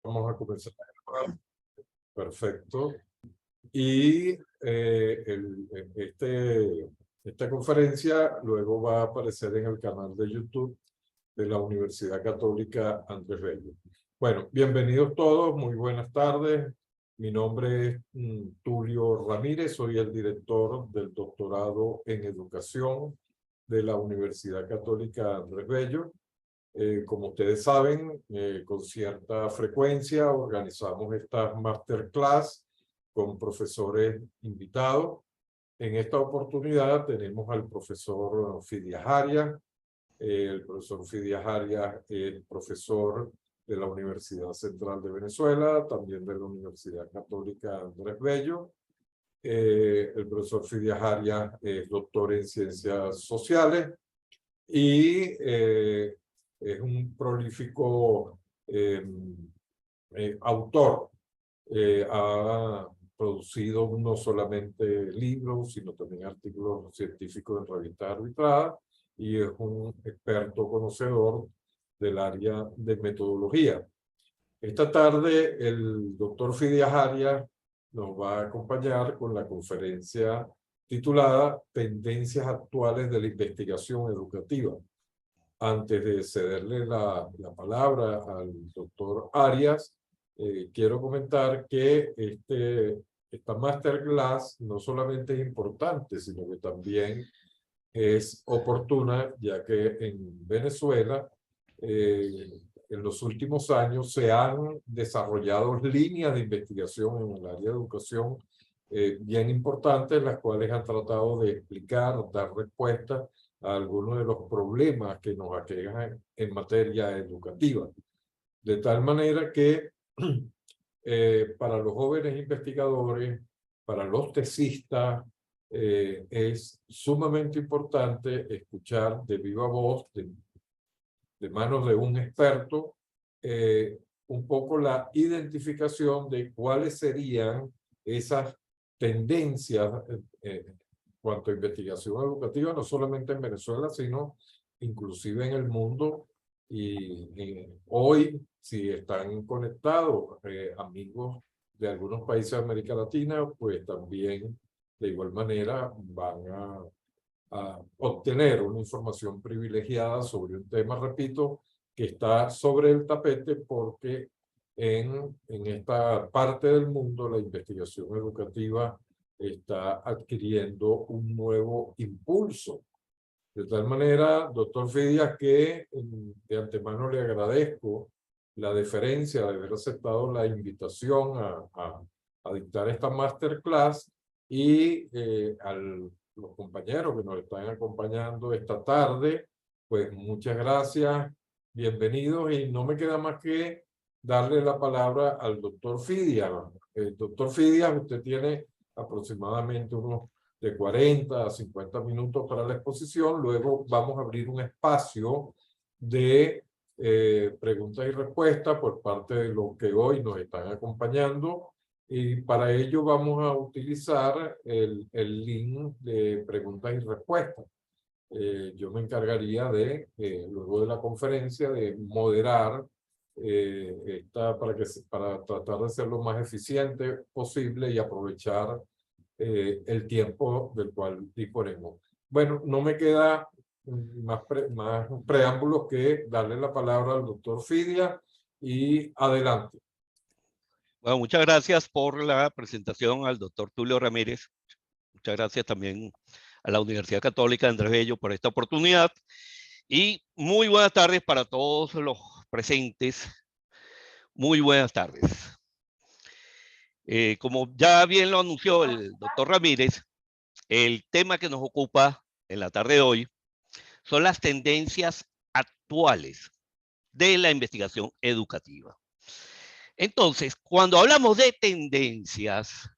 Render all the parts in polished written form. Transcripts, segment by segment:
Vamos a comenzar. Perfecto. Y esta conferencia luego va a aparecer en el canal de YouTube de la Universidad Católica Andrés Bello. Bueno, bienvenidos todos, muy buenas tardes. Mi nombre es Tulio Ramírez, soy el director del doctorado en educación de la Universidad Católica Andrés Bello. Como ustedes saben, con cierta frecuencia organizamos estas masterclass con profesores invitados. En esta oportunidad tenemos al profesor Fidias Arias. El profesor Fidias Arias es profesor de la Universidad Central de Venezuela, también de la Universidad Católica Andrés Bello. El profesor Fidias Arias es doctor en Ciencias Sociales y es un prolífico autor. Ha producido no solamente libros, sino también artículos científicos en revistas arbitradas y es un experto conocedor del área de metodología. Esta tarde el doctor Fidias Arias nos va a acompañar con la conferencia titulada Tendencias actuales de la investigación educativa. Antes de cederle la palabra al doctor Arias, quiero comentar que esta masterclass no solamente es importante, sino que también es oportuna, ya que en Venezuela en los últimos años se han desarrollado líneas de investigación en el área de educación bien importantes, las cuales han tratado de explicar, dar respuesta a algunos de los problemas que nos aquejan en materia educativa. De tal manera que para los jóvenes investigadores, para los tesistas, es sumamente importante escuchar de viva voz, de manos de un experto, un poco la identificación de cuáles serían esas tendencias cuanto a investigación educativa, no solamente en Venezuela, sino inclusive en el mundo. Y hoy, si están conectados amigos de algunos países de América Latina, pues también de igual manera van a obtener una información privilegiada sobre un tema, repito, que está sobre el tapete porque en esta parte del mundo la investigación educativa está adquiriendo un nuevo impulso. De tal manera, doctor Fidias, que de antemano le agradezco la deferencia de haber aceptado la invitación a dictar esta masterclass y los compañeros que nos están acompañando esta tarde, pues muchas gracias, bienvenidos y no me queda más que darle la palabra al doctor Fidias. Doctor Fidias, usted tiene aproximadamente unos de 40 a 50 minutos para la exposición. Luego vamos a abrir un espacio de preguntas y respuestas por parte de los que hoy nos están acompañando. Y para ello vamos a utilizar el link de preguntas y respuestas. Yo me encargaría de, luego de la conferencia, de moderar para tratar de ser lo más eficiente posible y aprovechar el tiempo del cual disponemos. Bueno, no me queda más preámbulos que darle la palabra al doctor Fidias y adelante. Bueno, muchas gracias por la presentación al doctor Tulio Ramírez. Muchas gracias también a la Universidad Católica Andrés Bello por esta oportunidad. Y muy buenas tardes para todos los presentes. Muy buenas tardes. Como ya bien lo anunció el doctor Ramírez, el tema que nos ocupa en la tarde de hoy son las tendencias actuales de la investigación educativa. Entonces, cuando hablamos de tendencias,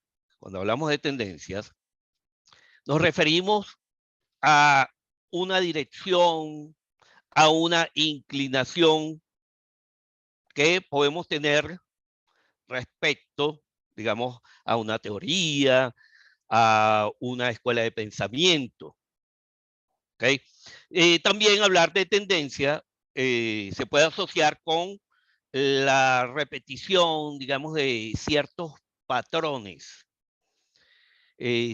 nos referimos a una dirección, a una inclinación que podemos tener respecto, digamos, a una teoría, a una escuela de pensamiento. ¿Okay? También hablar de tendencia se puede asociar con la repetición, digamos, de ciertos patrones que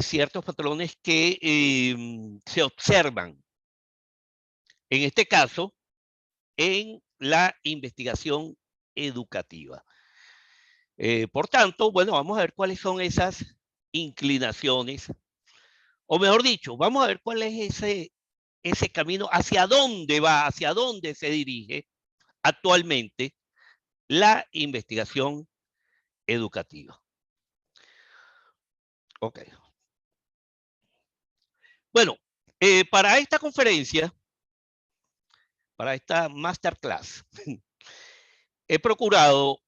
se observan, en este caso, en la investigación educativa. Por tanto, bueno, vamos a ver cuáles son esas inclinaciones, o mejor dicho, vamos a ver cuál es ese camino, hacia dónde va, hacia dónde se dirige actualmente la investigación educativa. Ok. Bueno, para esta conferencia, para esta masterclass, he procurado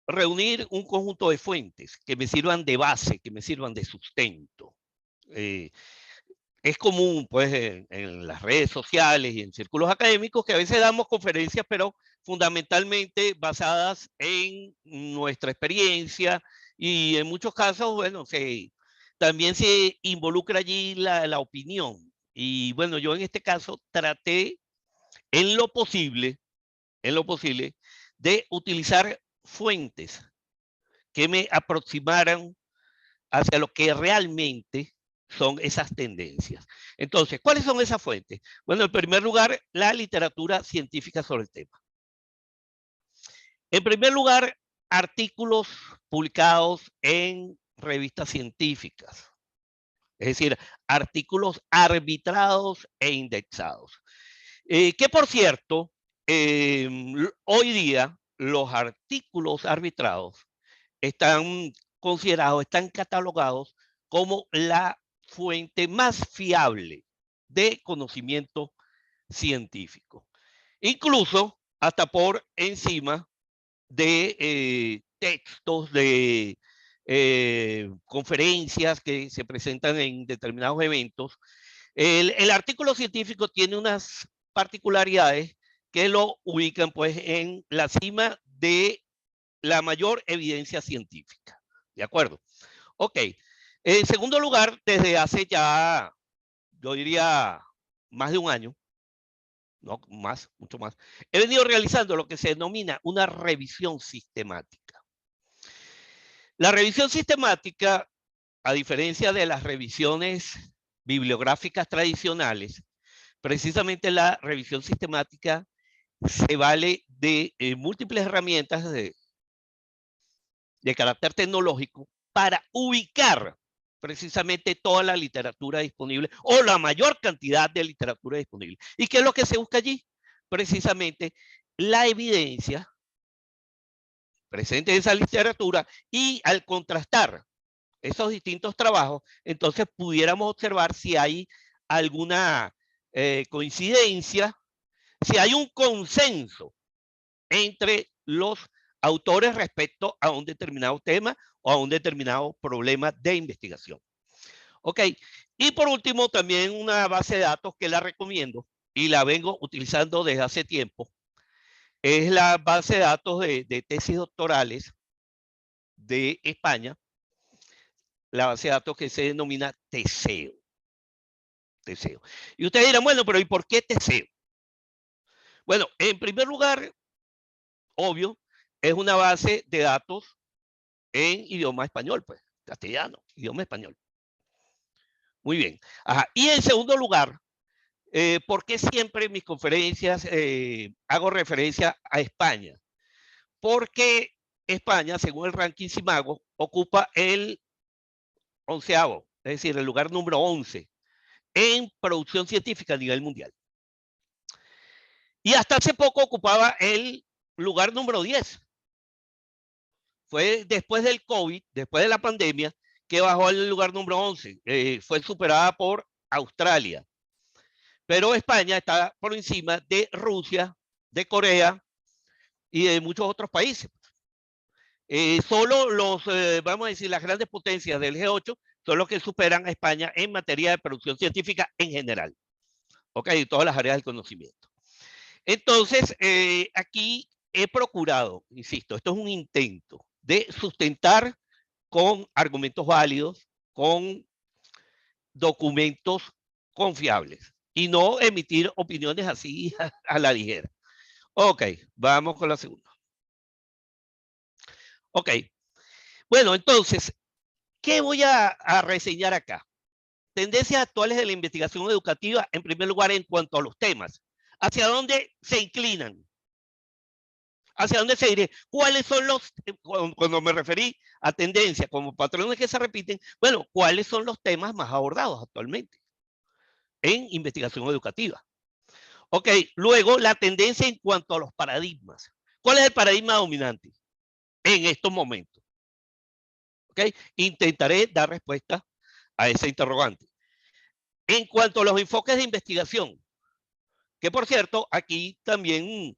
reunir un conjunto de fuentes que me sirvan de base, que me sirvan de sustento. Es común, pues, en las redes sociales y en círculos académicos que a veces damos conferencias, pero fundamentalmente basadas en nuestra experiencia y en muchos casos, bueno, también se involucra allí la opinión. Y bueno, yo en este caso traté en lo posible, de utilizar fuentes que me aproximaran hacia lo que realmente son esas tendencias. Entonces, ¿cuáles son esas fuentes? Bueno, en primer lugar, la literatura científica sobre el tema. En primer lugar, artículos publicados en revistas científicas, es decir, artículos arbitrados e indexados. Que por cierto, hoy día los artículos arbitrados están considerados, están catalogados como la fuente más fiable de conocimiento científico. Incluso hasta por encima de textos, de conferencias que se presentan en determinados eventos. El artículo científico tiene unas particularidades que lo ubican pues en la cima de la mayor evidencia científica. ¿De acuerdo? Ok. En segundo lugar, desde hace ya, yo diría, más de un año, no más, mucho más, he venido realizando lo que se denomina una revisión sistemática. La revisión sistemática, a diferencia de las revisiones bibliográficas tradicionales, precisamente la revisión sistemática se vale de múltiples herramientas de carácter tecnológico para ubicar precisamente toda la literatura disponible o la mayor cantidad de literatura disponible. ¿Y qué es lo que se busca allí? Precisamente la evidencia presente en esa literatura, y al contrastar esos distintos trabajos, entonces pudiéramos observar si hay alguna coincidencia, si hay un consenso entre los autores respecto a un determinado tema o a un determinado problema de investigación. Ok, y por último también una base de datos que la recomiendo y la vengo utilizando desde hace tiempo, es la base de datos de tesis doctorales de España, la base de datos que se denomina Teseo. Teseo. Y ustedes dirán, bueno, pero ¿y por qué Teseo? Bueno, en primer lugar, obvio, es una base de datos en idioma español, pues, castellano, idioma español. Muy bien. Ajá. Y en segundo lugar, ¿por qué siempre en mis conferencias hago referencia a España? Porque España, según el ranking Simago, ocupa el 11º, es decir, el lugar número 11 en producción científica a nivel mundial. Y hasta hace poco ocupaba el lugar número 10. Fue después del COVID, después de la pandemia, que bajó al lugar número 11. Fue superada por Australia. Pero España está por encima de Rusia, de Corea y de muchos otros países. Solo los, vamos a decir, las grandes potencias del G8 son los que superan a España en materia de producción científica en general. Ok, en todas las áreas del conocimiento. Entonces, aquí he procurado, insisto, esto es un intento de sustentar con argumentos válidos, con documentos confiables y no emitir opiniones así a la ligera. Ok, vamos con la segunda. Ok, bueno, entonces, ¿qué voy a reseñar acá? Tendencias actuales de la investigación educativa, en primer lugar, en cuanto a los temas. ¿Hacia dónde se inclinan? ¿Hacia dónde se dirige? ¿Cuáles son los, cuando me referí a tendencias como patrones que se repiten, bueno, cuáles son los temas más abordados actualmente en investigación educativa? Ok, luego la tendencia en cuanto a los paradigmas. ¿Cuál es el paradigma dominante en estos momentos? Ok, intentaré dar respuesta a ese interrogante. En cuanto a los enfoques de investigación, que por cierto, aquí también,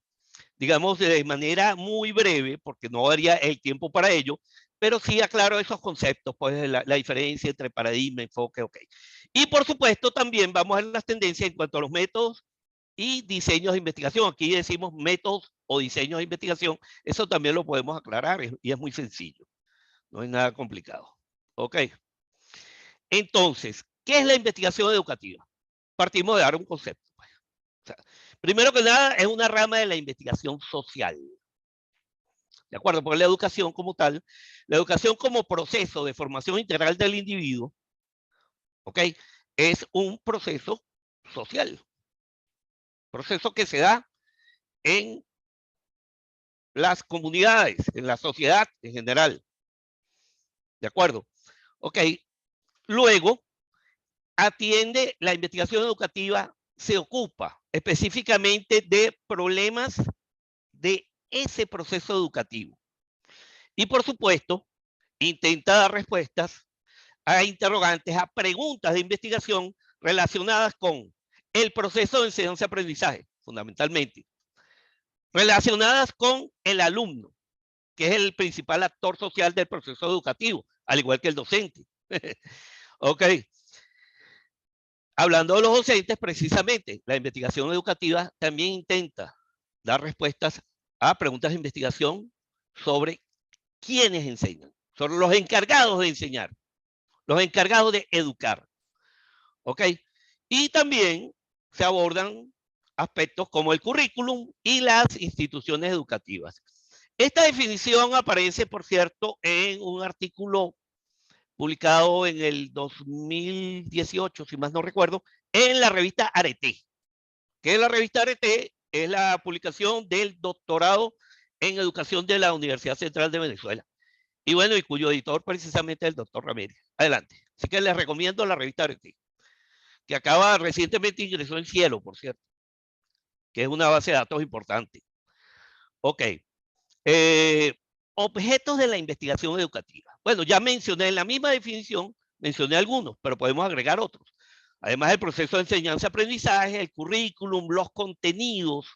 digamos, de manera muy breve, porque no daría el tiempo para ello, pero sí aclaro esos conceptos, pues la diferencia entre paradigma, enfoque, ok. Y por supuesto también vamos a ver las tendencias en cuanto a los métodos y diseños de investigación. Aquí decimos métodos o diseños de investigación, eso también lo podemos aclarar y es muy sencillo, no es nada complicado. Ok. Entonces, ¿qué es la investigación educativa? Partimos de dar un concepto. O sea, primero que nada, es una rama de la investigación social. ¿De acuerdo? Porque la educación como tal, la educación como proceso de formación integral del individuo, ¿ok? Es un proceso social. Proceso que se da en las comunidades, en la sociedad en general. ¿De acuerdo? Ok. Luego, atiende la investigación educativa, se ocupa específicamente de problemas de ese proceso educativo. Y por supuesto, intenta dar respuestas a interrogantes, a preguntas de investigación relacionadas con el proceso de enseñanza-aprendizaje, fundamentalmente, relacionadas con el alumno, que es el principal actor social del proceso educativo, al igual que el docente. Ok. Hablando de los docentes, precisamente, la investigación educativa también intenta dar respuestas a preguntas de investigación sobre quiénes enseñan, sobre los encargados de enseñar, los encargados de educar. ¿Ok? Y también se abordan aspectos como el currículum y las instituciones educativas. Esta definición aparece, por cierto, en un artículo publicado en el 2018, si más no recuerdo, en la revista Arete. Que la revista Arete es la publicación del doctorado en educación de la Universidad Central de Venezuela. Y bueno, y cuyo editor precisamente es el doctor Ramírez. Adelante. Así que les recomiendo la revista Arete, que acaba recientemente ingresó en Cielo, por cierto, que es una base de datos importante. Ok. Eh, objetos de la investigación educativa. Bueno, ya mencioné en la misma definición, mencioné algunos, pero podemos agregar otros. Además del proceso de enseñanza-aprendizaje, el currículum, los contenidos,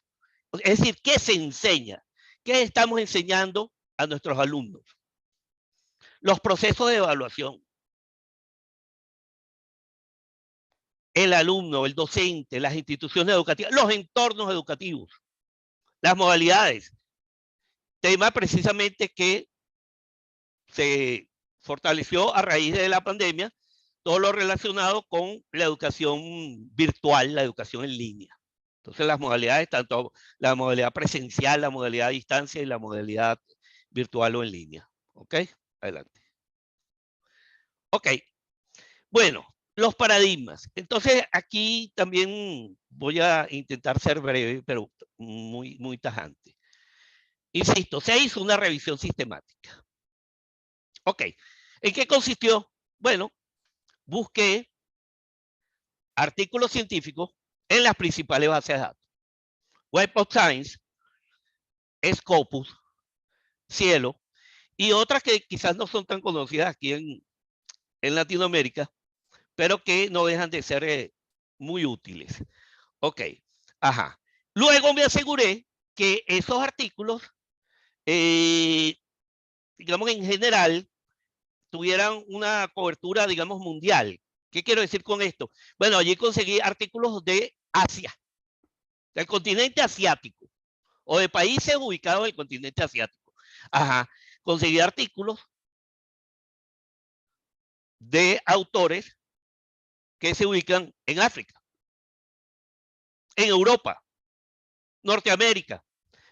es decir, ¿qué se enseña? ¿Qué estamos enseñando a nuestros alumnos? Los procesos de evaluación. El alumno, el docente, las instituciones educativas, los entornos educativos, las modalidades. Tema precisamente que se fortaleció a raíz de la pandemia, todo lo relacionado con la educación virtual, la educación en línea. Entonces las modalidades, tanto la modalidad presencial, la modalidad a distancia y la modalidad virtual o en línea. ¿Ok? Adelante. Ok. Bueno, los paradigmas. Entonces aquí también voy a intentar ser breve, pero muy tajante. Insisto, se hizo una revisión sistemática. Ok. ¿En qué consistió? Bueno, busqué artículos científicos en las principales bases de datos. Web of Science, Scopus, Cielo, y otras que quizás no son tan conocidas aquí en Latinoamérica, pero que no dejan de ser muy útiles. Ok, ajá. Luego me aseguré que esos artículos, digamos en general, tuvieran una cobertura, digamos, mundial. ¿Qué quiero decir con esto? Bueno, allí conseguí artículos de Asia, del continente asiático, o de países ubicados en el continente asiático. Ajá. Conseguí artículos de autores que se ubican en África, en Europa, Norteamérica.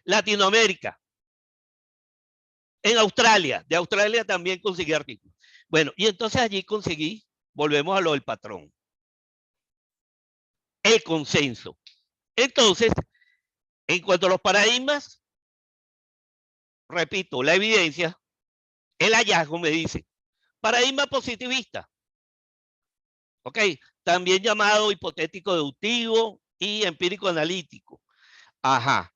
Latinoamérica. En Australia, de Australia también conseguí artículos. Bueno, y entonces allí conseguí, volvemos a lo del patrón, el consenso. Entonces, en cuanto a los paradigmas, repito, la evidencia, el hallazgo me dice, paradigma positivista, ¿ok? También llamado hipotético deductivo y empírico analítico. Ajá.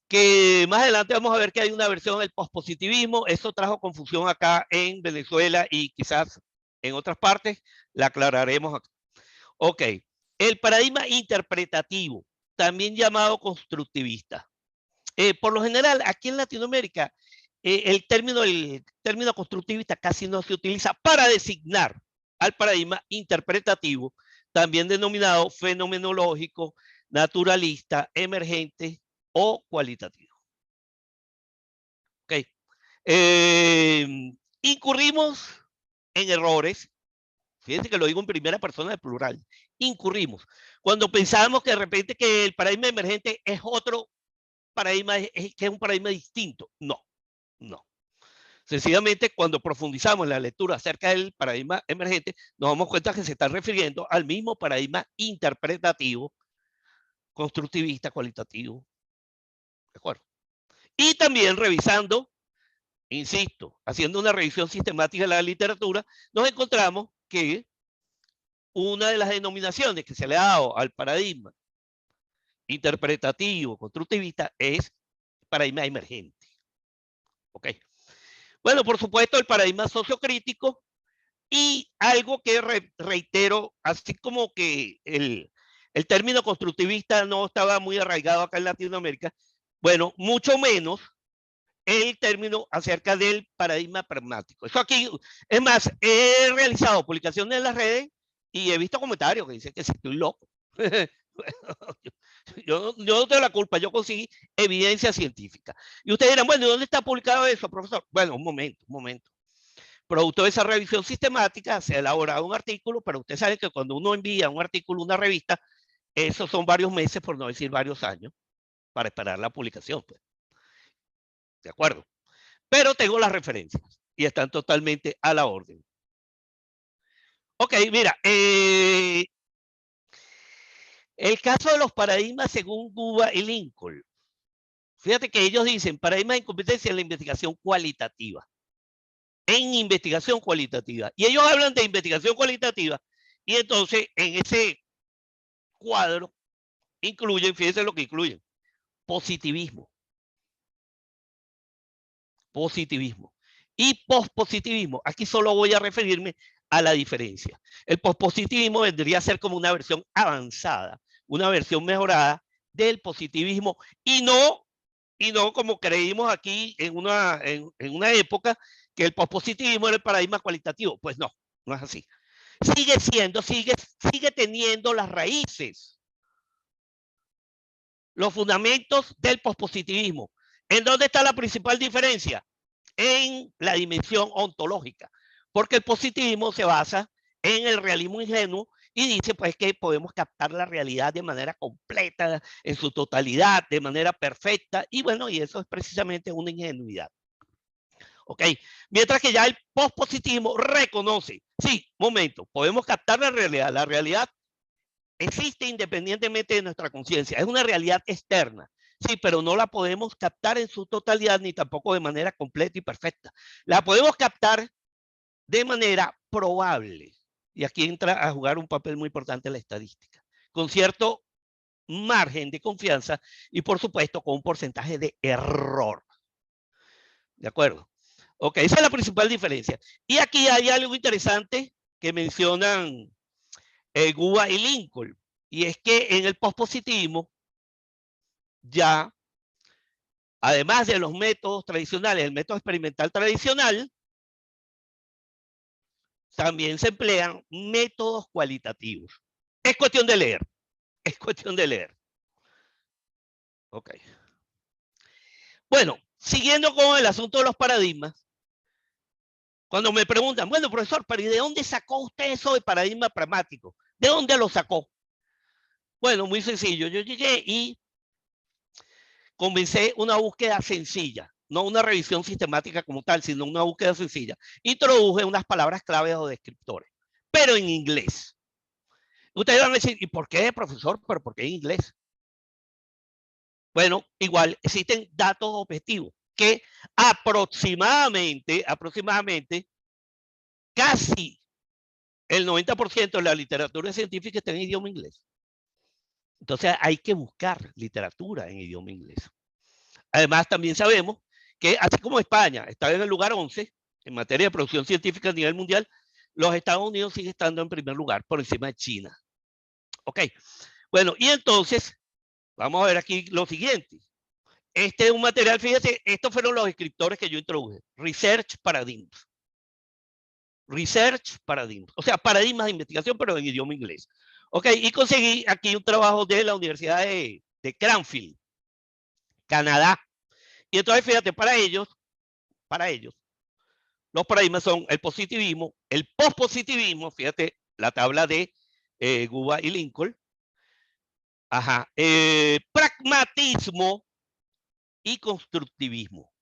Que más adelante vamos a ver que hay una versión del pospositivismo. Eso trajo confusión acá en Venezuela y quizás en otras partes la aclararemos acá. Ok. El paradigma interpretativo, también llamado constructivista. Por lo general, aquí en Latinoamérica, el término constructivista casi no se utiliza para designar al paradigma interpretativo, también denominado fenomenológico, naturalista, emergente o cualitativo. Ok. Incurrimos en errores. Fíjense que lo digo en primera persona de plural. Incurrimos. Cuando pensamos que de repente que el paradigma emergente es otro paradigma, que es un paradigma distinto. No, no. Sencillamente, cuando profundizamos en la lectura acerca del paradigma emergente, nos damos cuenta que se está refiriendo al mismo paradigma interpretativo, constructivista, cualitativo. ¿De acuerdo? Y también revisando, insisto, haciendo una revisión sistemática de la literatura, nos encontramos que una de las denominaciones que se le ha dado al paradigma interpretativo, constructivista, es paradigma emergente. ¿Ok? Bueno, por supuesto, el paradigma sociocrítico y algo que reitero, así como que el término constructivista no estaba muy arraigado acá en Latinoamérica, bueno, mucho menos el término acerca del paradigma pragmático. Eso aquí, es más, he realizado publicaciones en las redes y he visto comentarios que dicen que si estoy loco. yo no tengo la culpa, yo conseguí evidencia científica. Y ustedes dirán, bueno, ¿dónde está publicado eso, profesor? Bueno, un momento. Producto de esa revisión sistemática, se ha elaborado un artículo, pero usted sabe que cuando uno envía un artículo a una revista, esos son varios meses, por no decir varios años, para esperar la publicación. Pues. ¿De acuerdo? Pero tengo las referencias y están totalmente a la orden. Ok, mira, el caso de los paradigmas según Guba y Lincoln. Fíjate que ellos dicen paradigma de incompetencia en la investigación cualitativa. En investigación cualitativa. Y ellos hablan de investigación cualitativa y entonces en ese cuadro incluyen, fíjense lo que incluyen, positivismo. Positivismo. Y pospositivismo. Aquí solo voy a referirme a la diferencia. El pospositivismo vendría a ser como una versión avanzada, una versión mejorada del positivismo y no como creímos aquí en una época que el pospositivismo era el paradigma cualitativo. Pues no, no es así. Sigue teniendo las raíces, los fundamentos del pospositivismo. ¿En dónde está la principal diferencia? En la dimensión ontológica, porque el positivismo se basa en el realismo ingenuo y dice pues que podemos captar la realidad de manera completa, en su totalidad, de manera perfecta, y bueno, y eso es precisamente una ingenuidad. ¿Ok? Mientras que ya el pospositivismo reconoce, sí, momento, podemos captar la realidad existe independientemente de nuestra conciencia, es una realidad externa, sí, pero no la podemos captar en su totalidad ni tampoco de manera completa y perfecta. La podemos captar de manera probable. Y aquí entra a jugar un papel muy importante la estadística, con cierto margen de confianza y por supuesto con un porcentaje de error. ¿De acuerdo? Ok, esa es la principal diferencia. Y aquí hay algo interesante que mencionan Guba y Lincoln, y es que en el pospositivismo ya, además de los métodos tradicionales, el método experimental tradicional, también se emplean métodos cualitativos. Es cuestión de leer, es cuestión de leer. Ok. Bueno, siguiendo con el asunto de los paradigmas, cuando me preguntan, bueno, profesor, pero ¿y de dónde sacó usted eso de paradigma pragmático? ¿De dónde lo sacó? Bueno, muy sencillo. Yo llegué y comencé una búsqueda sencilla, no una revisión sistemática como tal, sino una búsqueda sencilla. Introduje unas palabras claves o descriptores, pero en inglés. Ustedes van a decir, ¿y por qué, profesor? ¿Pero por qué en inglés? Bueno, igual existen datos objetivos que aproximadamente casi el 90% de la literatura científica está en idioma inglés. Entonces hay que buscar literatura en idioma inglés. Además, también sabemos que así como España está en el lugar 11 en materia de producción científica a nivel mundial, los Estados Unidos sigue estando en primer lugar por encima de China. Ok, bueno, y entonces vamos a ver aquí lo siguiente. Este es un material, fíjate, estos fueron los escritores que yo introduje. Research Paradigms. Research Paradigms. O sea, paradigmas de investigación, pero en idioma inglés. Ok, y conseguí aquí un trabajo de la Universidad de Cranfield, Canadá. Y entonces, fíjate, para ellos, los paradigmas son el positivismo, el pospositivismo, fíjate, la tabla de Guba y Lincoln. Ajá, pragmatismo y constructivismo.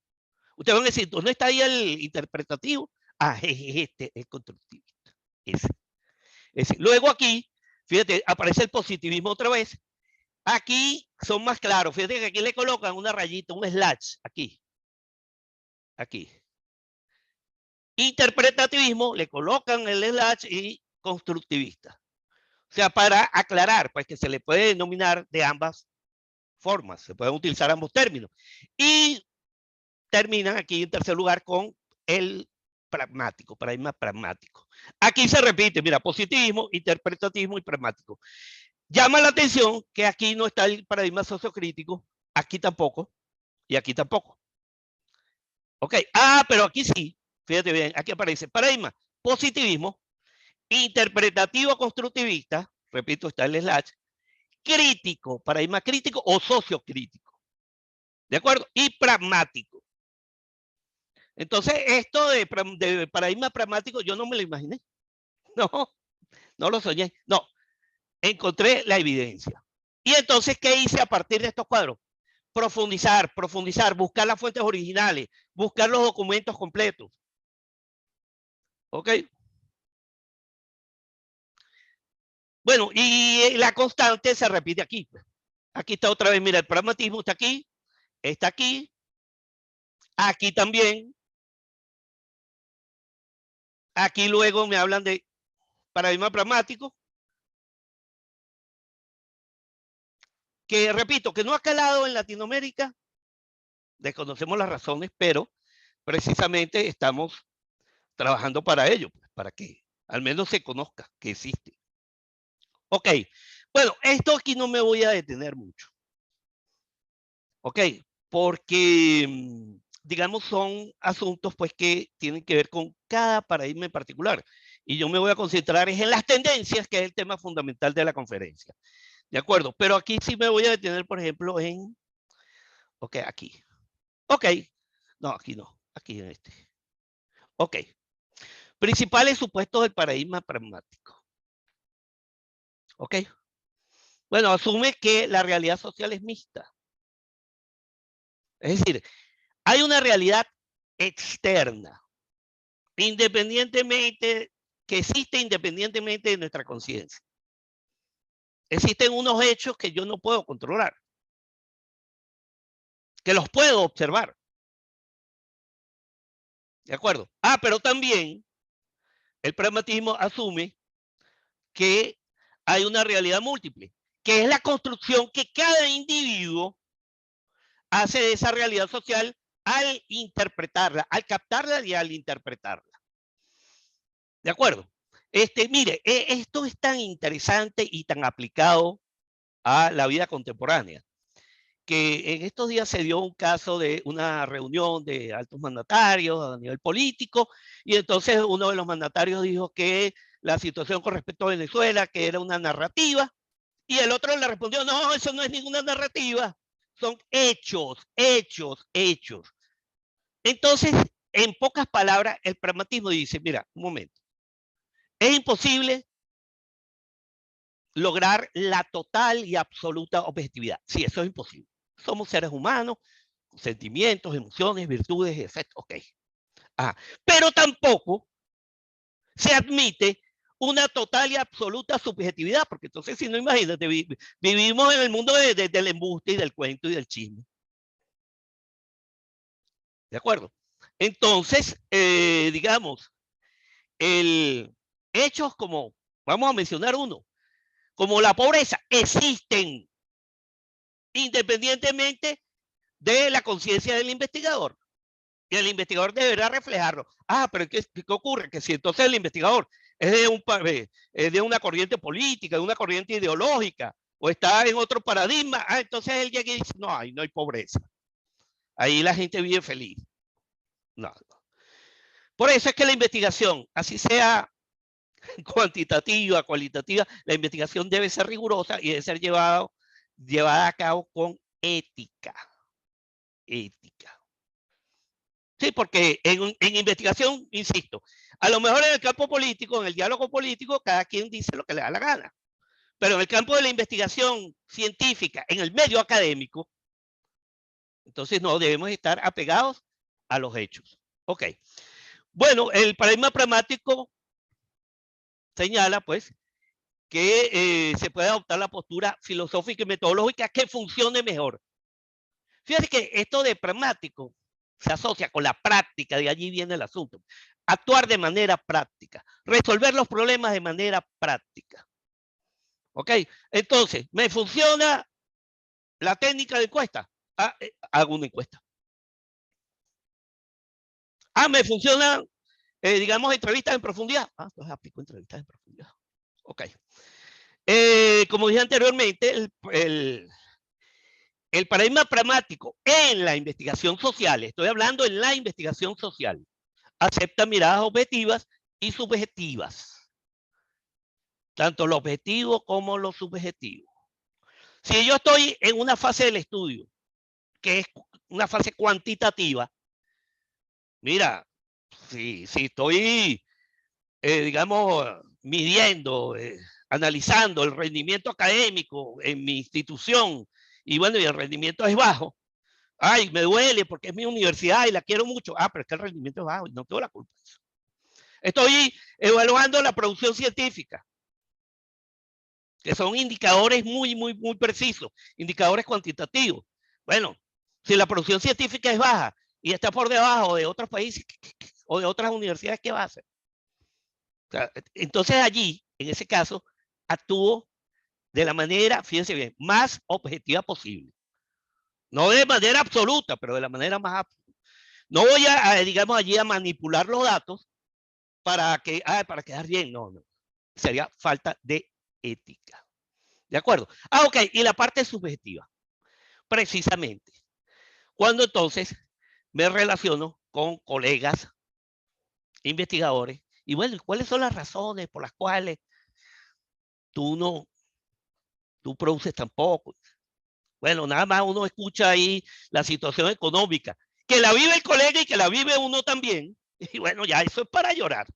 Ustedes van a decir, ¿dónde está ahí el interpretativo? Ah, este es el constructivista. Ese. Luego aquí, fíjate, aparece el positivismo otra vez. Aquí son más claros. Fíjate que aquí le colocan una rayita, un slash, aquí. Aquí. Interpretativismo, le colocan el slash y constructivista. O sea, para aclarar, pues que se le puede denominar de ambas formas, se pueden utilizar ambos términos. Y terminan aquí en tercer lugar con el pragmático, paradigma pragmático. Aquí se repite, mira, positivismo, interpretativismo y pragmático. Llama la atención que aquí no está el paradigma sociocrítico, aquí tampoco, y aquí tampoco. Ok, pero aquí sí, fíjate bien, aquí aparece paradigma positivismo, interpretativo constructivista, repito, está el slash, crítico, paradigma crítico o sociocrítico. ¿De acuerdo? Y pragmático. Entonces, esto de paradigma pragmático, yo no me lo imaginé. No lo soñé. No, encontré la evidencia. Y entonces, ¿qué hice a partir de estos cuadros? Profundizar, buscar las fuentes originales, buscar los documentos completos. ¿Ok? Bueno, y la constante se repite aquí. Aquí está otra vez, mira, el pragmatismo está aquí también. Aquí luego me hablan de paradigma pragmático, que repito, que no ha calado en Latinoamérica, desconocemos las razones, pero precisamente estamos trabajando para ello, para que al menos se conozca que existe. Ok, bueno, esto aquí no me voy a detener mucho. Ok, porque digamos son asuntos pues que tienen que ver con cada paradigma en particular. Y yo me voy a concentrar en las tendencias, que es el tema fundamental de la conferencia. ¿De acuerdo? Pero aquí sí me voy a detener, por ejemplo, en... Ok, aquí. Ok. No, aquí no. Aquí en este. Ok. Principales supuestos del paradigma pragmático. Ok. Bueno, asume que la realidad social es mixta. Es decir, hay una realidad externa, independientemente, que existe independientemente de nuestra conciencia. Existen unos hechos que yo no puedo controlar, que los puedo observar. ¿De acuerdo? Pero también el pragmatismo asume que hay una realidad múltiple, que es la construcción que cada individuo hace de esa realidad social al interpretarla, al captarla y al interpretarla. ¿De acuerdo? Mire, esto es tan interesante y tan aplicado a la vida contemporánea, que en estos días se dio un caso de una reunión de altos mandatarios a nivel político, y entonces uno de los mandatarios dijo que la situación con respecto a Venezuela, que era una narrativa, y el otro le respondió, no, eso no es ninguna narrativa, son hechos. Entonces, en pocas palabras, el pragmatismo dice, mira, un momento, es imposible lograr la total y absoluta objetividad. Sí, eso es imposible. somos seres humanos, sentimientos, emociones, virtudes, efectos, ok. Pero tampoco se admite una total y absoluta subjetividad, porque entonces, si no, imagínate, vivimos en el mundo del embuste y del cuento y del chisme. ¿De acuerdo? Entonces, digamos, hechos como, vamos a mencionar uno, como la pobreza, existen independientemente de la conciencia del investigador. Y el investigador deberá reflejarlo. Pero ¿qué ocurre? Que si entonces el investigador es de una corriente política, de una corriente ideológica, o está en otro paradigma, entonces él llega y dice, no, ahí no hay pobreza. Ahí la gente vive feliz. No. Por eso es que la investigación, así sea cuantitativa, cualitativa, la investigación debe ser rigurosa y debe ser llevada a cabo con ética. Ética. Sí, porque en investigación, insisto, a lo mejor en el campo político, en el diálogo político, cada quien dice lo que le da la gana. Pero en el campo de la investigación científica, en el medio académico, entonces no debemos estar apegados a los hechos. Ok. Bueno, el paradigma pragmático señala, pues, que se puede adoptar la postura filosófica y metodológica que funcione mejor. Fíjate que esto de pragmático se asocia con la práctica, de allí viene el asunto. Actuar de manera práctica, resolver los problemas de manera práctica. ¿Ok? Entonces, ¿me funciona la técnica de encuesta? Hago una encuesta. ¿Me funciona, digamos, entrevistas en profundidad? Entonces aplico entrevistas en profundidad. Ok. Como dije anteriormente, el paradigma pragmático en la investigación social, estoy hablando en la investigación social, acepta miradas objetivas y subjetivas, tanto lo objetivo como lo subjetivo. Si yo estoy en una fase del estudio, que es una fase cuantitativa, mira, si estoy, digamos, midiendo, analizando el rendimiento académico en mi institución, y bueno, y el rendimiento es bajo, me duele porque es mi universidad y la quiero mucho. Pero es que el rendimiento es bajo y no tengo la culpa de eso. Estoy evaluando la producción científica, que son indicadores muy precisos, indicadores cuantitativos. Bueno, si la producción científica es baja y está por debajo de otros países o de otras universidades, ¿qué va a hacer? O sea, entonces allí, en ese caso, actúo de la manera, fíjense bien, más objetiva posible. No de manera absoluta, pero de la manera más absoluta. No voy digamos, allí a manipular los datos para quedar bien. No. Sería falta de ética. ¿De acuerdo? Ok. Y la parte subjetiva. Precisamente. Cuando entonces me relaciono con colegas, investigadores, y bueno, ¿cuáles son las razones por las cuales tú produces tan poco? Bueno, nada más uno escucha ahí la situación económica, que la vive el colega y que la vive uno también. Y bueno, ya eso es para llorar.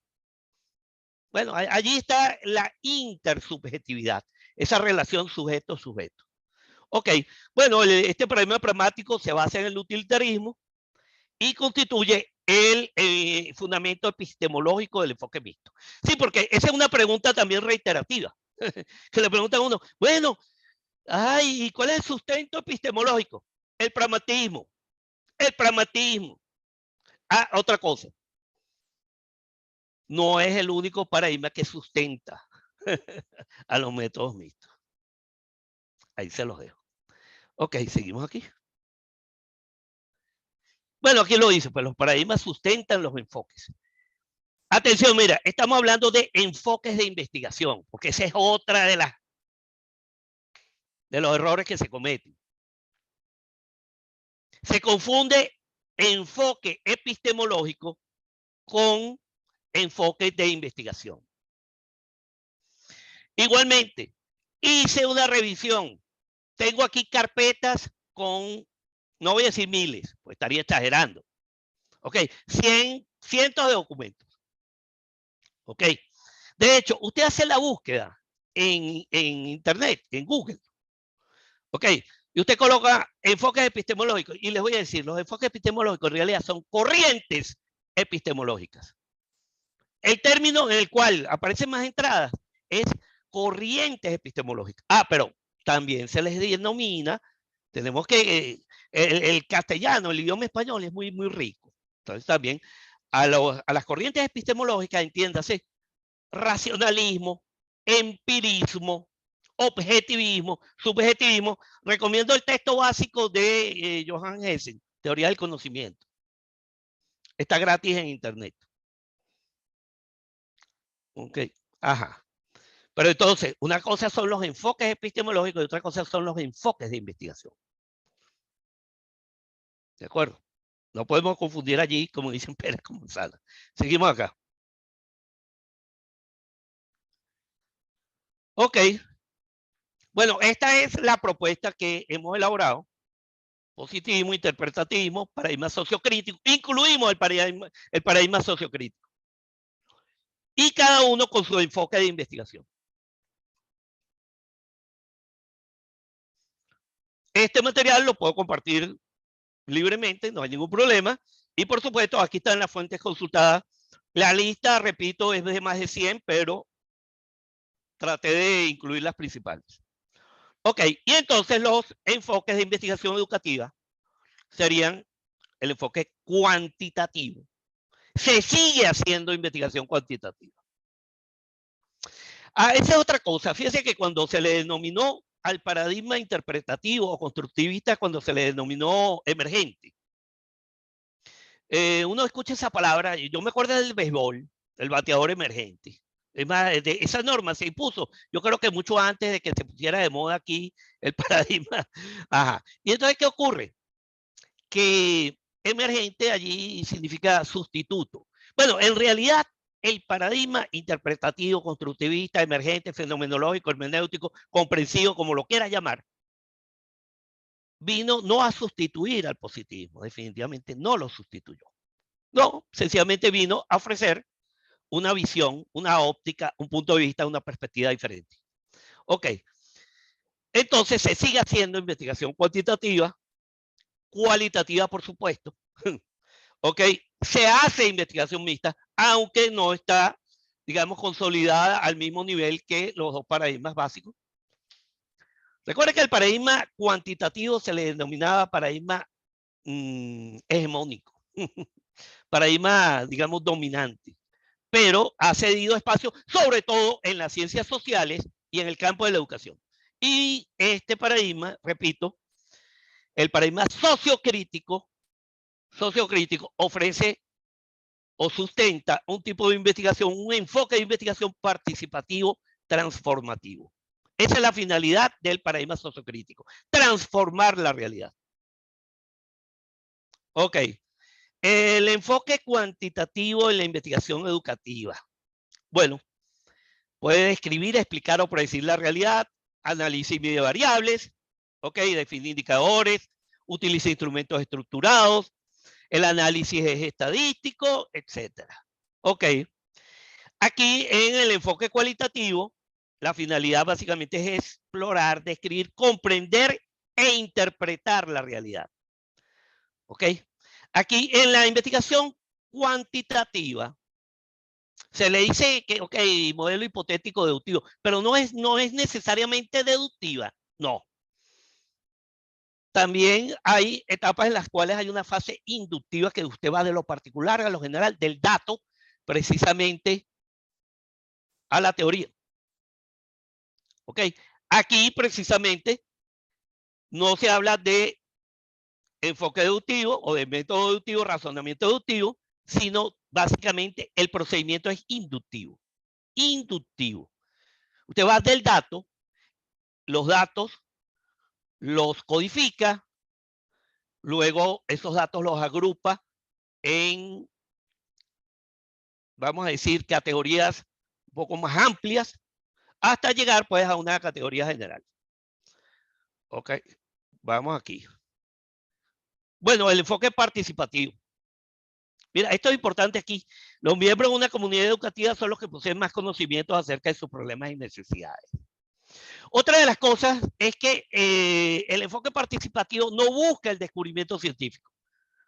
Bueno, allí está la intersubjetividad, esa relación sujeto-sujeto. Ok, bueno, este paradigma pragmático se basa en el utilitarismo y constituye el fundamento epistemológico del enfoque mixto. Sí, porque esa es una pregunta también reiterativa, que le preguntan a uno, bueno, ¿y cuál es el sustento epistemológico? El pragmatismo. El pragmatismo. Otra cosa. No es el único paradigma que sustenta a los métodos mixtos. Ahí se los dejo. Ok, seguimos aquí. Bueno, aquí lo dice, pues los paradigmas sustentan los enfoques. Atención, mira, estamos hablando de enfoques de investigación, porque esa es otra de los errores que se cometen. Se confunde enfoque epistemológico con enfoque de investigación. Igualmente, hice una revisión. Tengo aquí carpetas con, no voy a decir miles, pues estaría exagerando. Ok, cientos de documentos. Ok, de hecho, usted hace la búsqueda en internet, en Google. Ok, Y usted coloca enfoques epistemológicos. Y les voy a decir, los enfoques epistemológicos en realidad son corrientes epistemológicas. El término en el cual aparecen más entradas es corrientes epistemológicas. Pero también se les denomina, tenemos que, el castellano, el idioma español es muy, muy rico. Entonces también a las corrientes epistemológicas, entiéndase, racionalismo, empirismo, objetivismo, subjetivismo. Recomiendo el texto básico de Johann Hessen, Teoría del Conocimiento. Está gratis en internet. Ok, ajá. Pero entonces, una cosa son los enfoques epistemológicos y otra cosa son los enfoques de investigación. ¿De acuerdo? No podemos confundir allí, como dicen Pérez con manzana. Seguimos acá. Ok. Bueno, esta es la propuesta que hemos elaborado. Positivismo, interpretativismo, paradigma sociocrítico. Incluimos el paradigma sociocrítico. Y cada uno con su enfoque de investigación. Este material lo puedo compartir libremente, no hay ningún problema. Y por supuesto, aquí están las fuentes consultadas. La lista, repito, es de más de 100, pero traté de incluir las principales. Ok, y entonces los enfoques de investigación educativa serían el enfoque cuantitativo. Se sigue haciendo investigación cuantitativa. Esa es otra cosa. Fíjense que cuando se le denominó al paradigma interpretativo o constructivista, cuando se le denominó emergente, uno escucha esa palabra, y yo me acuerdo del béisbol, el bateador emergente. Es más, esa norma se impuso, yo creo que mucho antes de que se pusiera de moda aquí el paradigma. Ajá. Y entonces, ¿qué ocurre? Que emergente allí significa sustituto. Bueno, en realidad, el paradigma interpretativo, constructivista, emergente, fenomenológico, hermenéutico, comprensivo, como lo quieras llamar, vino no a sustituir al positivismo, definitivamente no lo sustituyó. No, sencillamente vino a ofrecer una visión, una óptica, un punto de vista, una perspectiva diferente. Ok. Entonces se sigue haciendo investigación cuantitativa, cualitativa, por supuesto. Ok. Se hace investigación mixta, aunque no está, digamos, consolidada al mismo nivel que los dos paradigmas básicos. Recuerden que el paradigma cuantitativo se le denominaba paradigma hegemónico, paradigma, digamos, dominante, pero ha cedido espacio, sobre todo en las ciencias sociales y en el campo de la educación. Y este paradigma, repito, el paradigma sociocrítico ofrece o sustenta un tipo de investigación, un enfoque de investigación participativo transformativo. Esa es la finalidad del paradigma sociocrítico, transformar la realidad. Ok. El enfoque cuantitativo en la investigación educativa. Bueno, puede describir, explicar o predecir la realidad, análisis de variables, ok, definir indicadores, utiliza instrumentos estructurados, el análisis es estadístico, etcétera. Ok. Aquí en el enfoque cualitativo, la finalidad básicamente es explorar, describir, comprender e interpretar la realidad. Ok. Aquí en la investigación cuantitativa se le dice que, ok, modelo hipotético deductivo, pero no es necesariamente deductiva, no. También hay etapas en las cuales hay una fase inductiva que usted va de lo particular a lo general, del dato, precisamente a la teoría. Ok, aquí precisamente no se habla de enfoque deductivo o de método deductivo, razonamiento deductivo, sino básicamente el procedimiento es inductivo. Inductivo. Usted va del dato, los datos los codifica, luego esos datos los agrupa en, vamos a decir, categorías un poco más amplias, hasta llegar pues a una categoría general. Ok, vamos aquí. Bueno, el enfoque participativo. Mira, esto es importante aquí. Los miembros de una comunidad educativa son los que poseen más conocimientos acerca de sus problemas y necesidades. Otra de las cosas es que el enfoque participativo no busca el descubrimiento científico.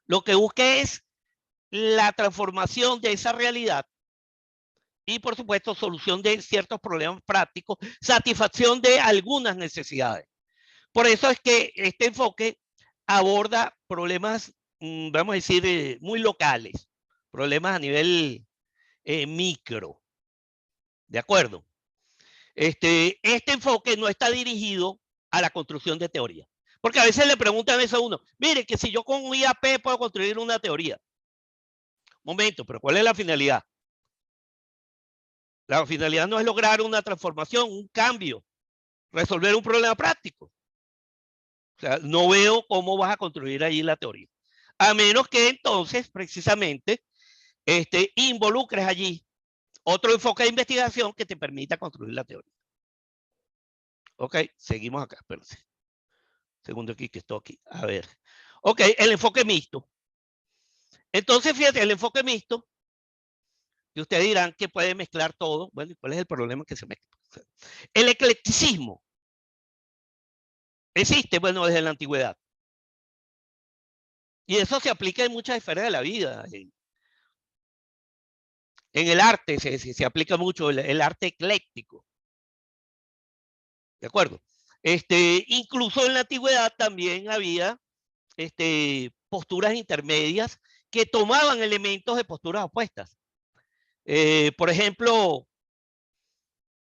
Lo que busca es la transformación de esa realidad y, por supuesto, solución de ciertos problemas prácticos, satisfacción de algunas necesidades. Por eso es que este enfoque aborda problemas, vamos a decir, muy locales, problemas a nivel micro. ¿De acuerdo? Este enfoque no está dirigido a la construcción de teoría. Porque a veces le preguntan eso a uno, mire, que si yo con un IAP puedo construir una teoría. Momento, pero ¿cuál es la finalidad? La finalidad no es lograr una transformación, un cambio, resolver un problema práctico. O sea, no veo cómo vas a construir allí la teoría. A menos que entonces, precisamente, involucres allí otro enfoque de investigación que te permita construir la teoría. Ok, seguimos acá, espérense. Segundo aquí, que estoy aquí. A ver. Ok, el enfoque mixto. Entonces, fíjate, el enfoque mixto, y ustedes dirán que puede mezclar todo. Bueno, ¿cuál es el problema que se mezcla? El eclecticismo existe, bueno, desde la antigüedad. Y eso se aplica en muchas esferas de la vida. En el arte se aplica mucho el arte ecléctico. ¿De acuerdo? Incluso en la antigüedad también había posturas intermedias que tomaban elementos de posturas opuestas. Por ejemplo,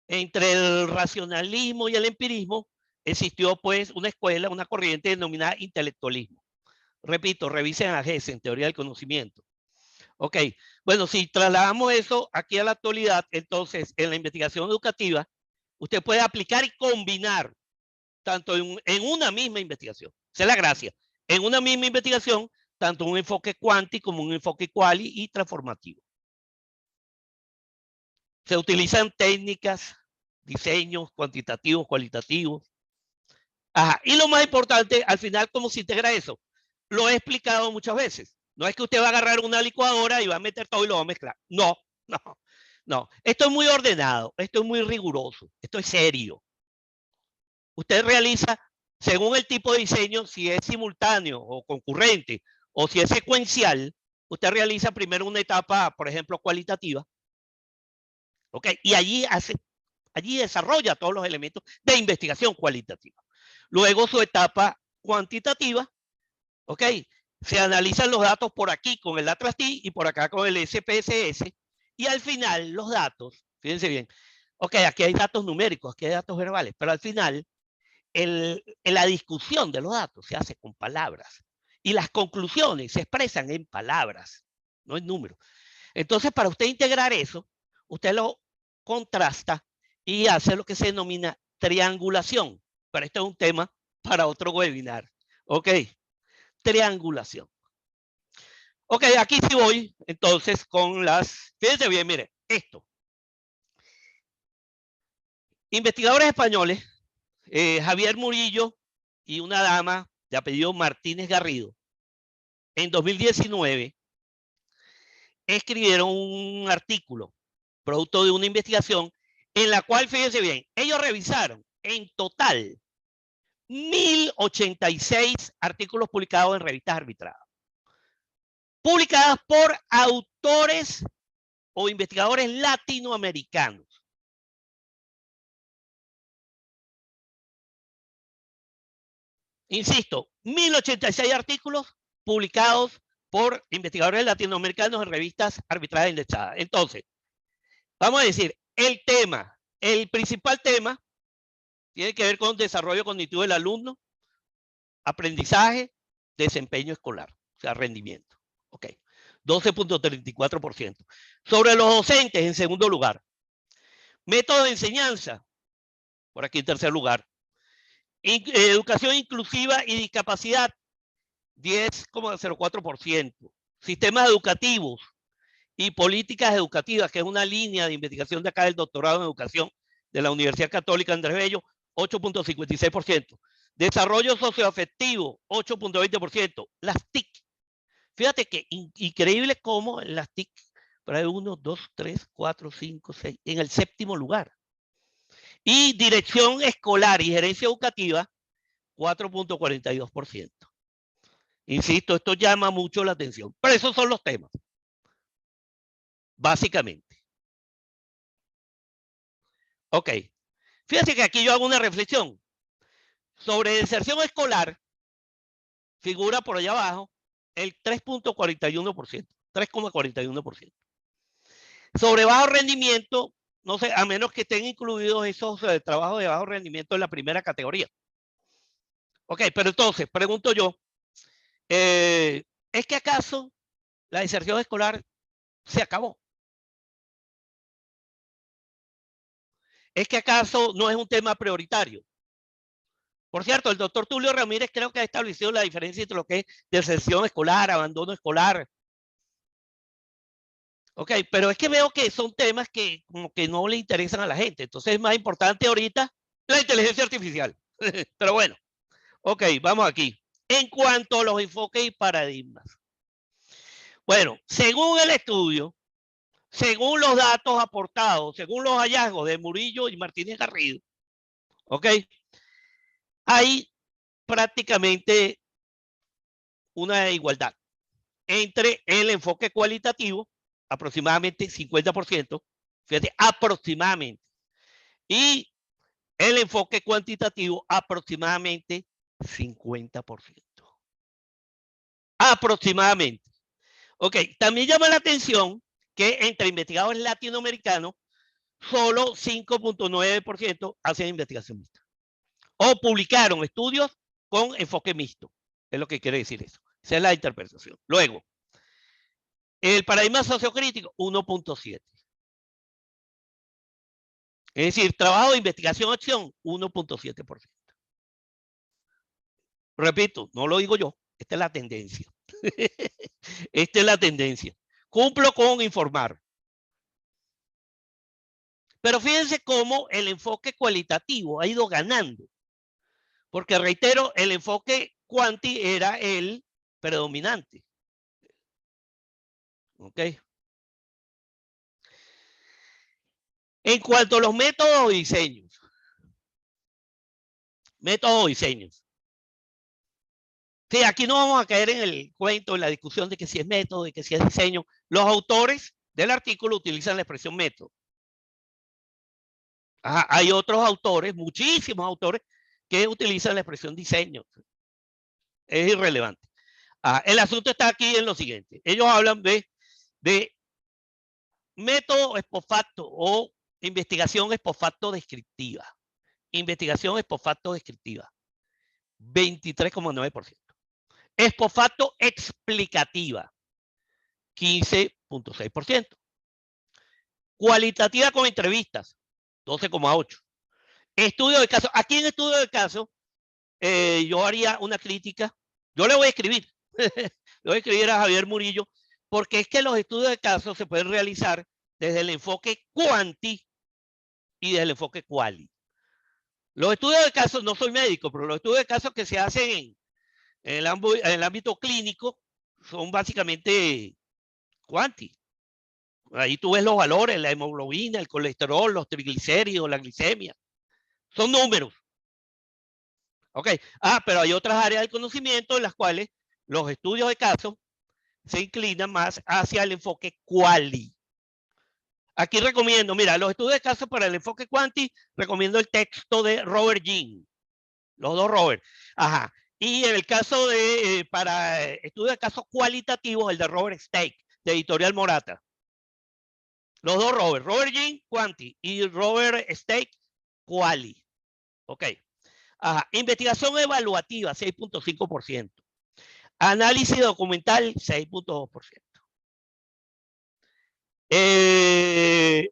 entre el racionalismo y el empirismo existió pues una escuela, una corriente denominada intelectualismo. Repito, revisen a Hesse en Teoría del Conocimiento. Ok, bueno, si trasladamos eso aquí a la actualidad, entonces en la investigación educativa, usted puede aplicar y combinar tanto en una misma investigación. Esa es la gracia. En una misma investigación, tanto un enfoque cuanti como un enfoque quali y transformativo. Se utilizan técnicas, diseños cuantitativos, cualitativos. Ajá. Y lo más importante, al final, ¿cómo se integra eso? Lo he explicado muchas veces. No es que usted va a agarrar una licuadora y va a meter todo y lo va a mezclar. No, no, no. Esto es muy ordenado, esto es muy riguroso, esto es serio. Usted realiza, según el tipo de diseño, si es simultáneo o concurrente, o si es secuencial, usted realiza primero una etapa, por ejemplo, cualitativa, ¿ok? Y allí desarrolla todos los elementos de investigación cualitativa. Luego su etapa cuantitativa, ¿ok? Se analizan los datos por aquí con el ATLAS-T y por acá con el SPSS, y al final los datos, fíjense bien, ok, aquí hay datos numéricos, aquí hay datos verbales, pero al final la discusión de los datos se hace con palabras y las conclusiones se expresan en palabras, no en números. Entonces, para usted integrar eso, usted lo contrasta y hace lo que se denomina triangulación. Pero esto es un tema para otro webinar. Ok, triangulación. Ok, aquí sí voy entonces con las... Fíjense bien, mire, esto. Investigadores españoles, Javier Murillo y una dama de apellido Martínez Garrido, en 2019 escribieron un artículo producto de una investigación en la cual, fíjense bien, ellos revisaron en total 1086 artículos publicados en revistas arbitradas, publicadas por autores o investigadores latinoamericanos. Insisto, 1086 artículos publicados por investigadores latinoamericanos en revistas arbitradas indexadas. Entonces, vamos a decir, el principal tema tiene que ver con desarrollo cognitivo del alumno, aprendizaje, desempeño escolar, o sea, rendimiento. Ok, 12.34%. Sobre los docentes, en segundo lugar. Método de enseñanza, por aquí en tercer lugar. Educación inclusiva y discapacidad, 10.04%. Sistemas educativos y políticas educativas, que es una línea de investigación de acá del doctorado en educación de la Universidad Católica Andrés Bello, 8.56%. Desarrollo socioafectivo, 8.20%. Las TIC. Fíjate que increíble cómo las TIC, para 1, 2, 3, 4, 5, 6, en el séptimo lugar. Y dirección escolar y gerencia educativa, 4.42%. Insisto, esto llama mucho la atención. Pero esos son los temas, básicamente. Ok. Fíjense que aquí yo hago una reflexión. Sobre deserción escolar, figura por allá abajo el 3.41%. 3,41%. Sobre bajo rendimiento, no sé, a menos que estén incluidos esos trabajos de bajo rendimiento en la primera categoría. Ok, pero entonces, pregunto yo, ¿es que acaso la deserción escolar se acabó? ¿Es que acaso no es un tema prioritario? Por cierto, el doctor Tulio Ramírez creo que ha establecido la diferencia entre lo que es deserción escolar, abandono escolar. Ok, pero es que veo que son temas que como que no le interesan a la gente. Entonces es más importante ahorita la inteligencia artificial. Pero bueno, ok, vamos aquí. En cuanto a los enfoques y paradigmas. Bueno, según el estudio, según los datos aportados, según los hallazgos de Murillo y Martínez Garrido, ok, hay prácticamente una igualdad entre el enfoque cualitativo, aproximadamente 50%, fíjate, aproximadamente, y el enfoque cuantitativo, aproximadamente 50%. Aproximadamente. Ok, también llama la atención que entre investigadores latinoamericanos, solo 5.9% hacen investigación mixta. O publicaron estudios con enfoque mixto. Es lo que quiere decir eso. Esa es la interpretación. Luego, el paradigma sociocrítico, 1.7. Es decir, trabajo de investigación-acción, 1.7%. Repito, no lo digo yo, esta es la tendencia. Esta es la tendencia. Cumplo con informar. Pero fíjense cómo el enfoque cualitativo ha ido ganando. Porque reitero, el enfoque cuanti era el predominante. ¿Ok? En cuanto a los métodos o diseños. Métodos o diseños. Sí, aquí no vamos a caer en el cuento, en la discusión de que si es método, de que si es diseño. Los autores del artículo utilizan la expresión método. Ajá, hay otros autores, muchísimos autores, que utilizan la expresión diseño. Es irrelevante. El asunto está aquí en lo siguiente. Ellos hablan de método ex post facto o investigación ex post facto descriptiva. Investigación ex post facto descriptiva. 23,9%. Ex post facto explicativa. 15.6%. Cualitativa con entrevistas. 12,8%. Estudio de caso. Aquí en estudio de caso, yo haría una crítica. Yo le voy a escribir. Le voy a escribir a Javier Murillo, porque es que los estudios de caso se pueden realizar desde el enfoque cuanti y desde el enfoque quali. Los estudios de caso, no soy médico, pero los estudios de caso que se hacen en el ámbito clínico son básicamente cuanti. Ahí tú ves los valores, la hemoglobina, el colesterol, los triglicéridos, la glicemia. Son números. Ok. Pero hay otras áreas del conocimiento en las cuales los estudios de caso se inclinan más hacia el enfoque quali. Aquí recomiendo, mira, los estudios de caso para el enfoque quanti, recomiendo el texto de Robert Jean. Los dos Robert. Ajá. Y en el caso de, para estudios de casos cualitativos, el de Robert Stake, de Editorial Morata. Los dos Robert. Robert Jean, quanti, y Robert Stake, quali. Ok. Ajá. Investigación evaluativa, 6.5%. Análisis documental, 6.2%.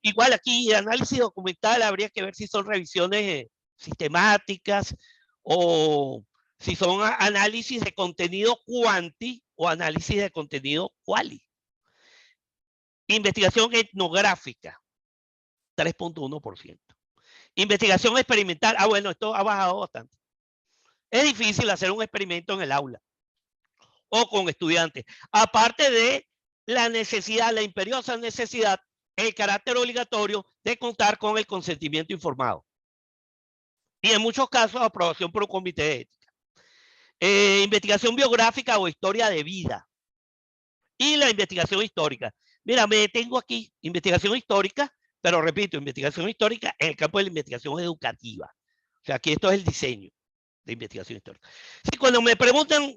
Igual aquí, análisis documental, habría que ver si son revisiones sistemáticas o si son análisis de contenido cuanti o análisis de contenido quali. Investigación etnográfica, 3.1%. Investigación experimental, bueno, esto ha bajado bastante. Es difícil hacer un experimento en el aula o con estudiantes, aparte de la necesidad, la imperiosa necesidad, el carácter obligatorio de contar con el consentimiento informado. y en muchos casos aprobación por un comité de ética. Investigación biográfica o historia de vida. Y la investigación histórica. Mira, me detengo aquí, investigación histórica, pero repito, investigación histórica en el campo de la investigación educativa. O sea, aquí esto es el diseño de investigación histórica. Sí, cuando me preguntan,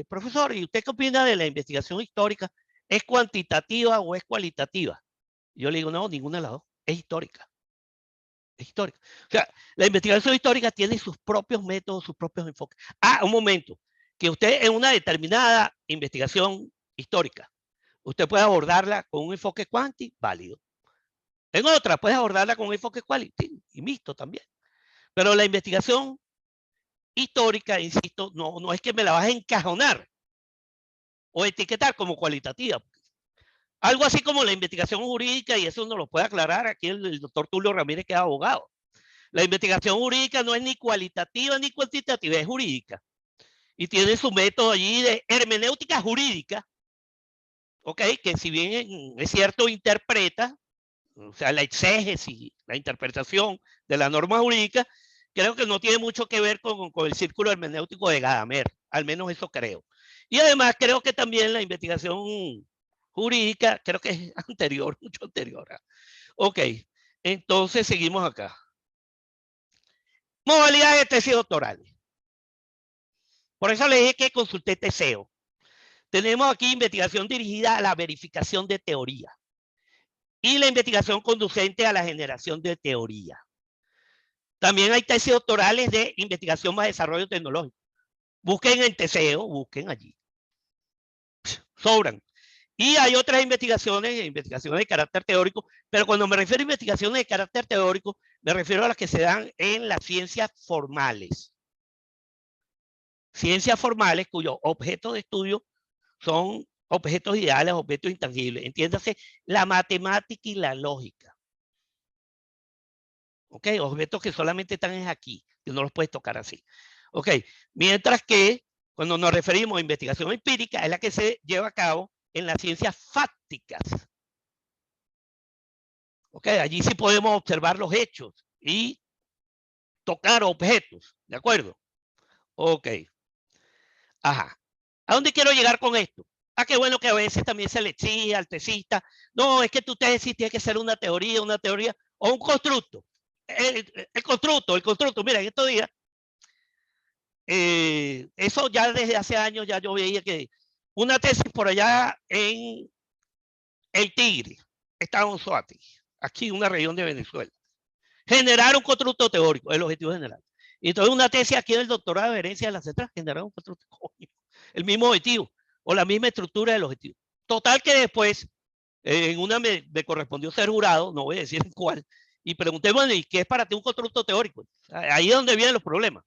profesor, ¿y usted qué opina de la investigación histórica? ¿Es cuantitativa o es cualitativa? Yo le digo, no, ninguna de las dos, es histórica. Es histórica. O sea, la investigación histórica tiene sus propios métodos, sus propios enfoques. Ah, un momento, que usted en una determinada investigación histórica, usted puede abordarla con un enfoque cuanti, válido. En otra, puede abordarla con un enfoque quality y mixto también. Pero la investigación histórica, insisto, no es que me la vas a encajonar o etiquetar como cualitativa. Algo así como la investigación jurídica, y eso nos lo puede aclarar aquí el doctor Tulio Ramírez, que es abogado. La investigación jurídica no es ni cualitativa ni cuantitativa, es jurídica. Y tiene su método allí de hermenéutica jurídica, ¿ok? Que si bien es cierto, interpreta, o sea, la exégesis, la interpretación de la norma jurídica, creo que no tiene mucho que ver con el círculo hermenéutico de Gadamer, al menos eso creo. Y además creo que también la investigación jurídica, creo que es anterior, mucho anterior. Ok, entonces seguimos acá. Modalidades de tesis doctorales. Por eso le dije que consulté Teseo. Tenemos aquí investigación dirigida a la verificación de teoría y la investigación conducente a la generación de teoría. También hay tesis doctorales de investigación más desarrollo tecnológico. Busquen en Teseo, busquen allí. Sobran. Y hay otras investigaciones de carácter teórico, pero cuando me refiero a investigaciones de carácter teórico, me refiero a las que se dan en las ciencias formales. Ciencias formales cuyos objetos de estudio son objetos ideales, objetos intangibles. Entiéndase, la matemática y la lógica. ¿Ok? Objetos que solamente están aquí, que no los puedes tocar así. ¿Ok? Mientras que cuando nos referimos a investigación empírica, es la que se lleva a cabo en las ciencias fácticas. ¿Ok? Allí sí podemos observar los hechos y tocar objetos. ¿De acuerdo? Ok. Ajá. ¿A dónde quiero llegar con esto? Ah, qué bueno que a veces también se le exige al tesista. No, es que tu tesis tiene que ser una teoría o un constructo. El constructo. Mira, en estos días, eso ya desde hace años ya yo veía que una tesis por allá en El Tigre, Estado Suárez, aquí una región de Venezuela, generar un constructo teórico, el objetivo general. Y entonces una tesis aquí en el doctorado de herencia de las letras, generar un constructo, el mismo objetivo o la misma estructura del objetivo. Total que después, en una me correspondió ser jurado, no voy a decir en cuál, y pregunté, bueno, ¿y qué es para ti un constructo teórico? Ahí es donde vienen los problemas.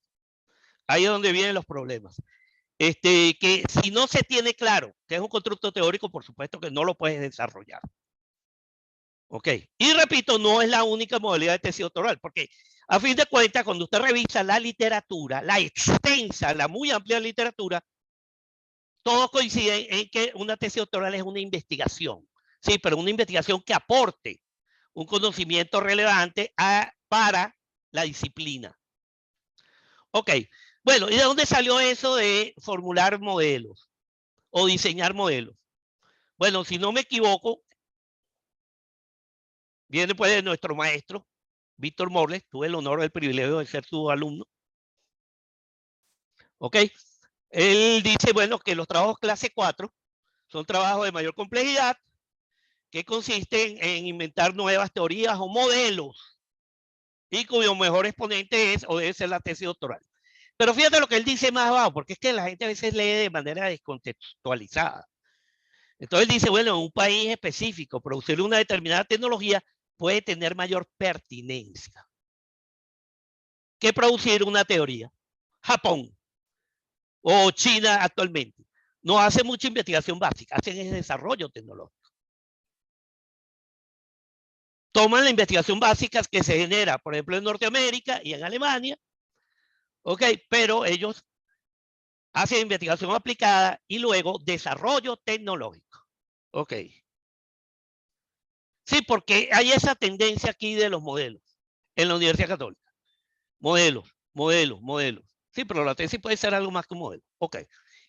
Ahí es donde vienen los problemas. Que si no se tiene claro que es un constructo teórico, por supuesto que no lo puedes desarrollar. Ok. Y repito, no es la única modalidad de tesis doctoral, porque a fin de cuentas, cuando usted revisa la literatura, la extensa, la muy amplia literatura, todos coinciden en que una tesis doctoral es una investigación. Sí, pero una investigación que aporte un conocimiento relevante para la disciplina. Ok. Bueno, ¿y de dónde salió eso de formular modelos o diseñar modelos? Bueno, si no me equivoco, viene pues de nuestro maestro, Víctor Morles. Tuve el honor, el privilegio de ser su alumno. ¿Ok? Él dice, bueno, que los trabajos clase 4 son trabajos de mayor complejidad que consisten en inventar nuevas teorías o modelos y cuyo mejor exponente es o debe ser la tesis doctoral. Pero fíjate lo que él dice más abajo, porque es que la gente a veces lee de manera descontextualizada. Entonces dice, bueno, en un país específico, producir una determinada tecnología puede tener mayor pertinencia que producir una teoría. Japón o China actualmente no hace mucha investigación básica, hacen ese desarrollo tecnológico. Toman la investigación básica que se genera, por ejemplo, en Norteamérica y en Alemania, ok, pero ellos hacen investigación aplicada y luego desarrollo tecnológico. Ok. Sí, porque hay esa tendencia aquí de los modelos en la Universidad Católica. Modelos. Modelo. Sí, pero la tesis puede ser algo más que un modelo. Ok.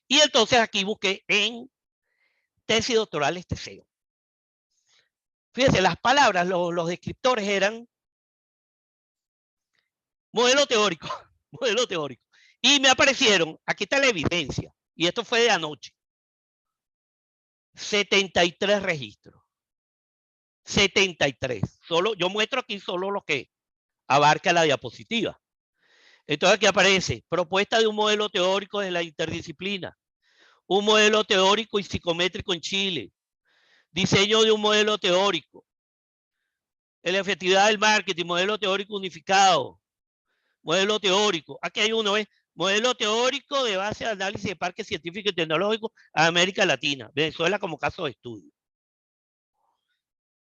Y entonces aquí busqué en tesis doctorales TESEO. Fíjense, las palabras, los descriptores eran modelo teórico, modelo teórico. Y me aparecieron, aquí está la evidencia, y esto fue de anoche, 73 registros. 73. Solo, yo muestro aquí solo lo que abarca la diapositiva. Entonces aquí aparece propuesta de un modelo teórico de la interdisciplina, un modelo teórico y psicométrico en Chile, diseño de un modelo teórico, la efectividad del marketing, modelo teórico unificado, modelo teórico. Aquí hay uno, ¿ves? Modelo teórico de base de análisis de parques científicos y tecnológicos a América Latina, Venezuela como caso de estudio.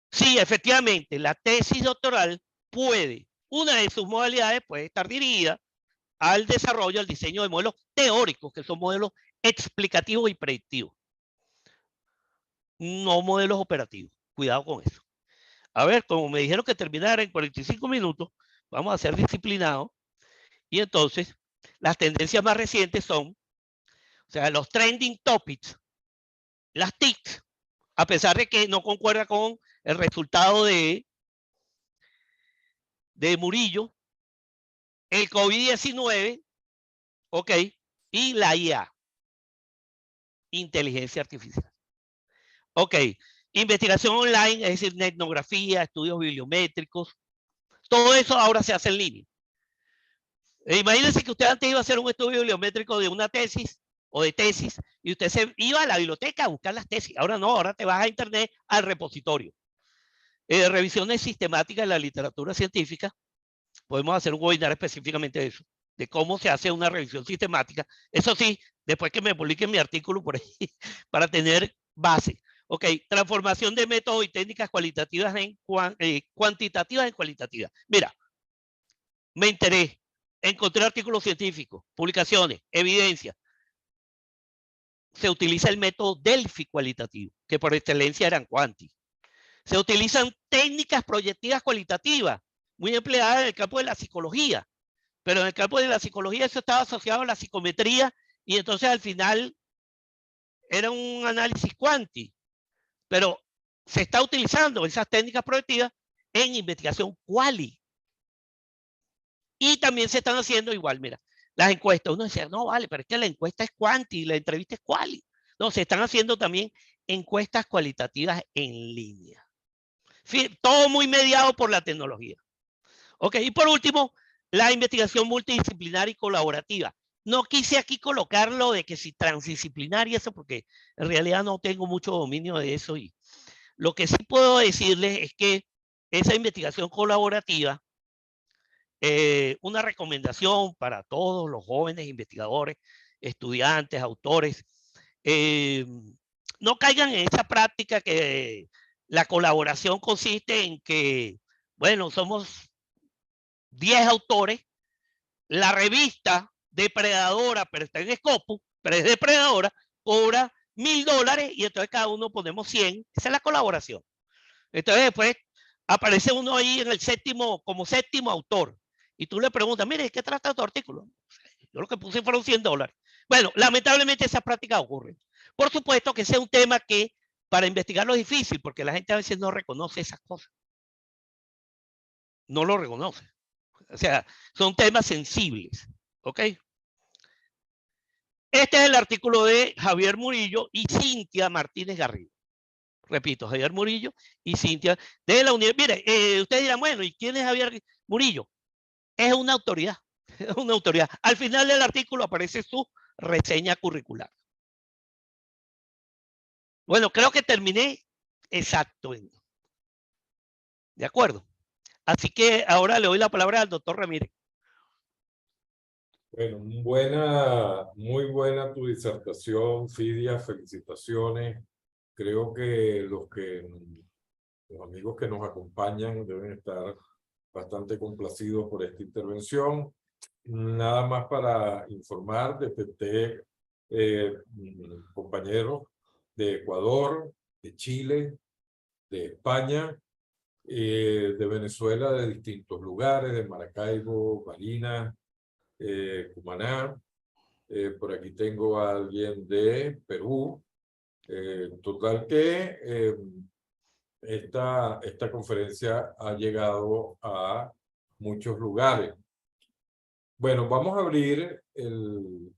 Sí, efectivamente, la tesis doctoral puede, una de sus modalidades puede estar dirigida al desarrollo, al diseño de modelos teóricos, que son modelos explicativos y predictivos, no modelos operativos. Cuidado con eso. A ver, como me dijeron que terminara en 45 minutos, vamos a ser disciplinados. Y entonces, las tendencias más recientes son, o sea, los trending topics, las TICs, a pesar de que no concuerda con el resultado de Murillo, el COVID-19, ok, y la IA, inteligencia artificial. Ok, investigación online, es decir, etnografía, estudios bibliométricos, todo eso ahora se hace en línea. Imagínense que usted antes iba a hacer un estudio bibliométrico de una tesis o de tesis y usted se iba a la biblioteca a buscar las tesis. Ahora no, ahora te vas a internet al repositorio. Revisiones sistemáticas de la literatura científica. Podemos hacer un webinar específicamente de eso, de cómo se hace una revisión sistemática. Eso sí, después que me publiquen mi artículo por ahí, para tener base. Ok, transformación de métodos y técnicas cualitativas en cuantitativas en cualitativas. Mira, me enteré, encontré artículos científicos, publicaciones, evidencia. Se utiliza el método Delphi cualitativo, que por excelencia eran cuanti. Se utilizan técnicas proyectivas cualitativas, muy empleadas en el campo de la psicología, pero en el campo de la psicología eso estaba asociado a la psicometría y entonces al final era un análisis cuanti, pero se está utilizando esas técnicas proyectivas en investigación quali. Y también se están haciendo igual, mira, las encuestas. Uno decía, no, vale, pero es que la encuesta es cuanti y la entrevista es quali. No, se están haciendo también encuestas cualitativas en línea. Todo muy mediado por la tecnología. Ok, y por último, la investigación multidisciplinar y colaborativa. No quise aquí colocarlo de que si transdisciplinar y eso, porque en realidad no tengo mucho dominio de eso. Y lo que sí puedo decirles es que esa investigación colaborativa, una recomendación para todos los jóvenes investigadores, estudiantes, autores, no caigan en esa práctica que la colaboración consiste en que, bueno, somos 10 autores, la revista depredadora, pero está en Scopus, pero es depredadora, cobra $1000 y entonces cada uno ponemos 100. Esa es la colaboración. Entonces después aparece uno ahí en el séptimo, como séptimo autor. Y tú le preguntas, mire, ¿qué trata tu artículo? Yo lo que puse fueron $100. Bueno, lamentablemente esas prácticas ocurren. Por supuesto que ese es un tema que para investigarlo es difícil, porque la gente a veces no reconoce esas cosas. No lo reconoce. O sea, son temas sensibles. ¿Ok? Este es el artículo de Javier Murillo y Cintia Martínez Garrido. Repito, Javier Murillo y Cintia de la Universidad. Mire, ustedes dirán, bueno, ¿y quién es Javier Murillo? Es una autoridad. Es una autoridad. Al final del artículo aparece su reseña curricular. Bueno, creo que terminé exacto. ¿De acuerdo? Así que ahora le doy la palabra al doctor Ramírez. Bueno, muy buena tu disertación, Fidia, felicitaciones. Creo que los amigos que nos acompañan deben estar bastante complacidos por esta intervención. Nada más para informar, detecté compañeros de Ecuador, de Chile, de España, de Venezuela, de distintos lugares, de Maracaibo, Barinas, Cumaná. Por aquí tengo a alguien de Perú. Total que esta conferencia ha llegado a muchos lugares. Bueno, vamos a abrir el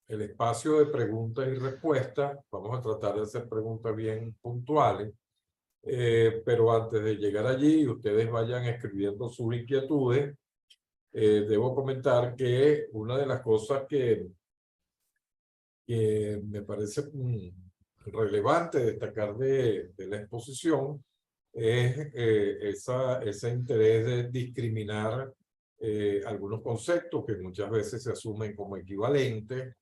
espacio de preguntas y respuestas. Vamos a tratar de hacer preguntas bien puntuales. Pero antes de llegar allí y ustedes vayan escribiendo sus inquietudes, debo comentar que una de las cosas que me parece relevante destacar de la exposición es ese interés de discriminar algunos conceptos que muchas veces se asumen como equivalentes,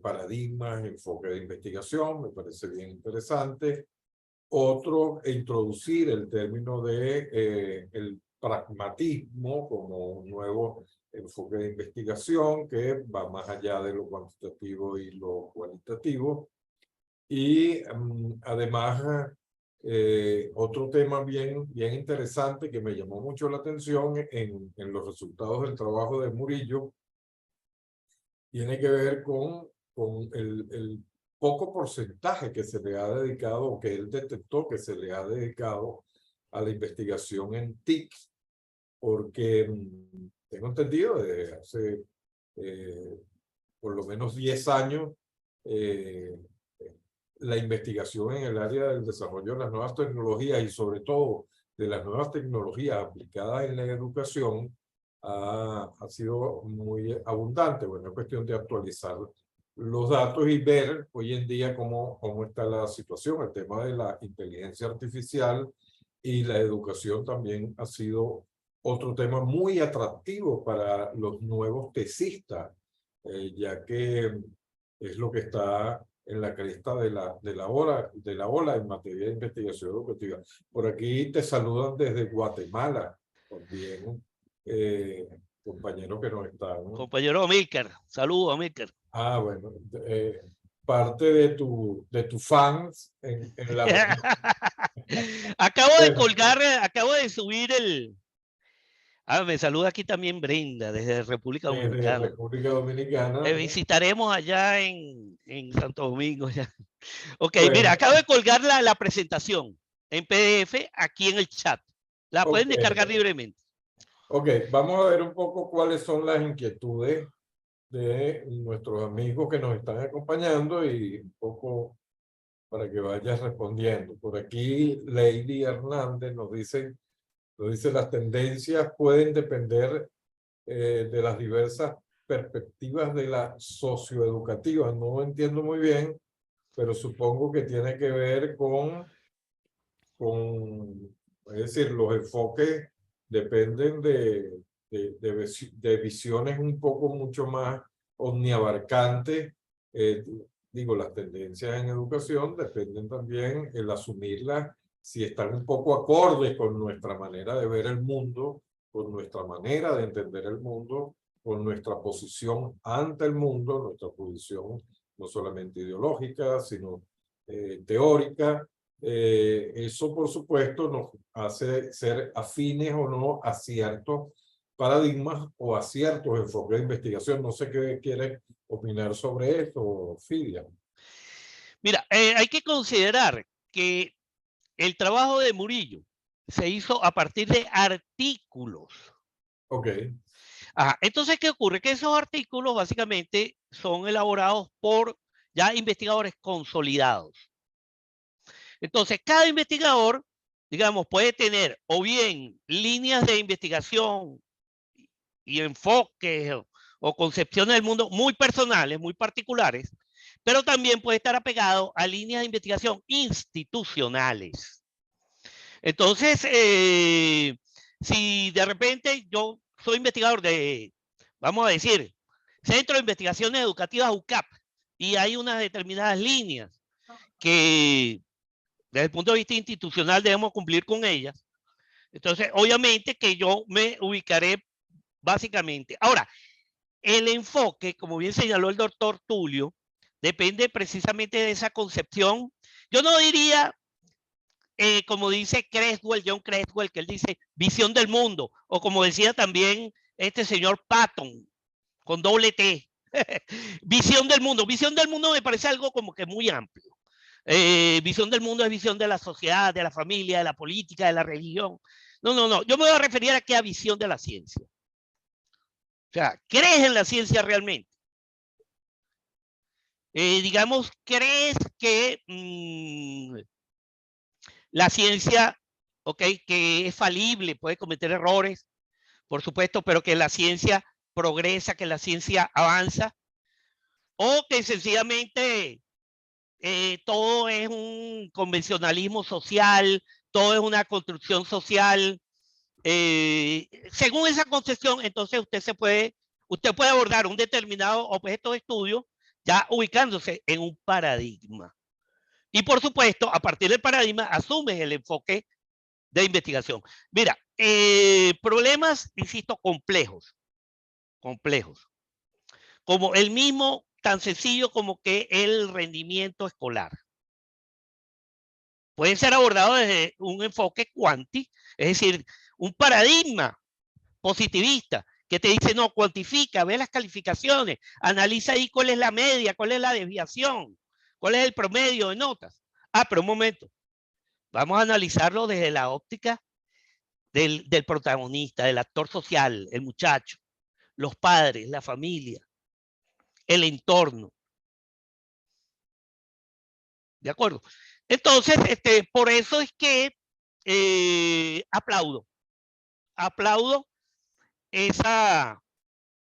paradigmas, enfoque de investigación, me parece bien interesante. Otro, introducir el término de el pragmatismo como un nuevo enfoque de investigación que va más allá de lo cuantitativo y lo cualitativo. Y además, otro tema bien interesante que me llamó mucho la atención en los resultados del trabajo de Murillo tiene que ver con el poco porcentaje que se le ha dedicado, o que él detectó que se le ha dedicado a la investigación en TIC, porque tengo entendido desde hace por lo menos 10 años, la investigación en el área del desarrollo de las nuevas tecnologías y sobre todo de las nuevas tecnologías aplicadas en la educación ha sido muy abundante. Bueno, es cuestión de actualizar los datos y ver hoy en día cómo está la situación. El tema de la inteligencia artificial y la educación también ha sido otro tema muy atractivo para los nuevos tesistas, ya que es lo que está en la cresta de la ola en materia de investigación educativa. Por aquí te saludan desde Guatemala, también compañeros que nos están. Compañero Amílcar, saludos Amílcar. Ah, bueno, parte de tu fans en la... Acabo de colgar, acabo de subir el... me saluda aquí también Brenda, desde República Dominicana. República Dominicana. Visitaremos allá en Santo Domingo. Ya. Ok, Bueno, mira, acabo de colgar la presentación en PDF aquí en el chat. La pueden descargar libremente. Ok, vamos a ver un poco cuáles son las inquietudes de nuestros amigos que nos están acompañando y un poco para que vayas respondiendo. Por aquí Lady Hernández nos dice las tendencias pueden depender de las diversas perspectivas de la socioeducativa. No entiendo muy bien, pero supongo que tiene que ver es decir, los enfoques dependen de visiones un poco mucho más omniabarcantes. Digo, las tendencias en educación dependen también el asumirlas si están un poco acordes con nuestra manera de ver el mundo, con nuestra manera de entender el mundo, con nuestra posición ante el mundo, nuestra posición no solamente ideológica, sino teórica. Eso, por supuesto, nos hace ser afines o no a ciertos paradigmas o a ciertos enfoques de investigación. No sé qué quieres opinar sobre esto, Fidia. Mira, hay que considerar que el trabajo de Murillo se hizo a partir de artículos. Ok. Entonces, ¿qué ocurre? Que esos artículos básicamente son elaborados por ya investigadores consolidados. Entonces, cada investigador, digamos, puede tener o bien líneas de investigación y enfoques o concepciones del mundo muy personales, muy particulares, pero también puede estar apegado a líneas de investigación institucionales. Entonces, si de repente yo soy investigador de, vamos a decir, Centro de Investigaciones Educativas UCAP, y hay unas determinadas líneas que desde el punto de vista institucional debemos cumplir con ellas, entonces obviamente que yo me ubicaré básicamente. Ahora, el enfoque, como bien señaló el doctor Tulio, depende precisamente de esa concepción. Yo no diría, como dice Creswell, John Creswell, que él dice visión del mundo, o como decía también este señor Patton, con doble T. Visión del mundo. Visión del mundo me parece algo como que muy amplio. Visión del mundo es visión de la sociedad, de la familia, de la política, de la religión. No, no, no. Yo me voy a referir aquí a visión de la ciencia. O sea, ¿crees en la ciencia realmente? Digamos, ¿crees que la ciencia, que es falible, puede cometer errores, por supuesto, pero que la ciencia progresa, que la ciencia avanza, o que sencillamente todo es un convencionalismo social, todo es una construcción social? Según esa concepción, entonces usted puede abordar un determinado objeto de estudio ya ubicándose en un paradigma. Y por supuesto, a partir del paradigma, asumes el enfoque de investigación. Mira, problemas, insisto, complejos, como el mismo, tan sencillo como que el rendimiento escolar. Pueden ser abordados desde un enfoque cuanti, es decir, un paradigma positivista que te dice, no, cuantifica, ve las calificaciones, analiza ahí cuál es la media, cuál es la desviación, cuál es el promedio de notas. Ah, pero un momento, vamos a analizarlo desde la óptica del protagonista, del actor social, el muchacho, los padres, la familia, el entorno. ¿De acuerdo? Entonces, por eso es que aplaudo esa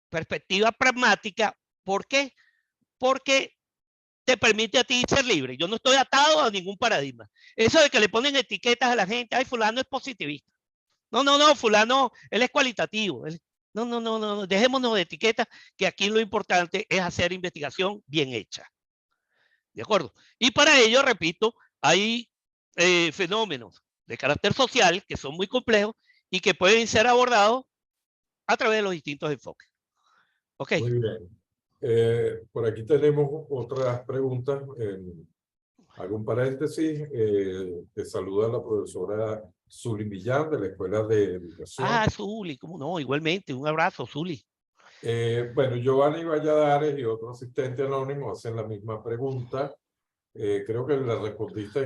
perspectiva pragmática. ¿Por qué? Porque te permite a ti ser libre. Yo no estoy atado a ningún paradigma. Eso de que le ponen etiquetas a la gente, ay, fulano es positivista. No, no, no, fulano, él es cualitativo. No, no, no, no, dejémonos de etiquetas, que aquí lo importante es hacer investigación bien hecha. ¿De acuerdo? Y para ello, repito, hay fenómenos de carácter social que son muy complejos y que pueden ser abordados a través de los distintos enfoques. Ok. Muy bien. Por aquí tenemos otras preguntas. Hago un paréntesis. Te saluda la profesora Zuli Millán de la Escuela de Educación. Ah, Zuli, cómo no, igualmente, un abrazo, Zuli. Bueno, Giovanni Valladares y otro asistente anónimo hacen la misma pregunta. Creo que la respondiste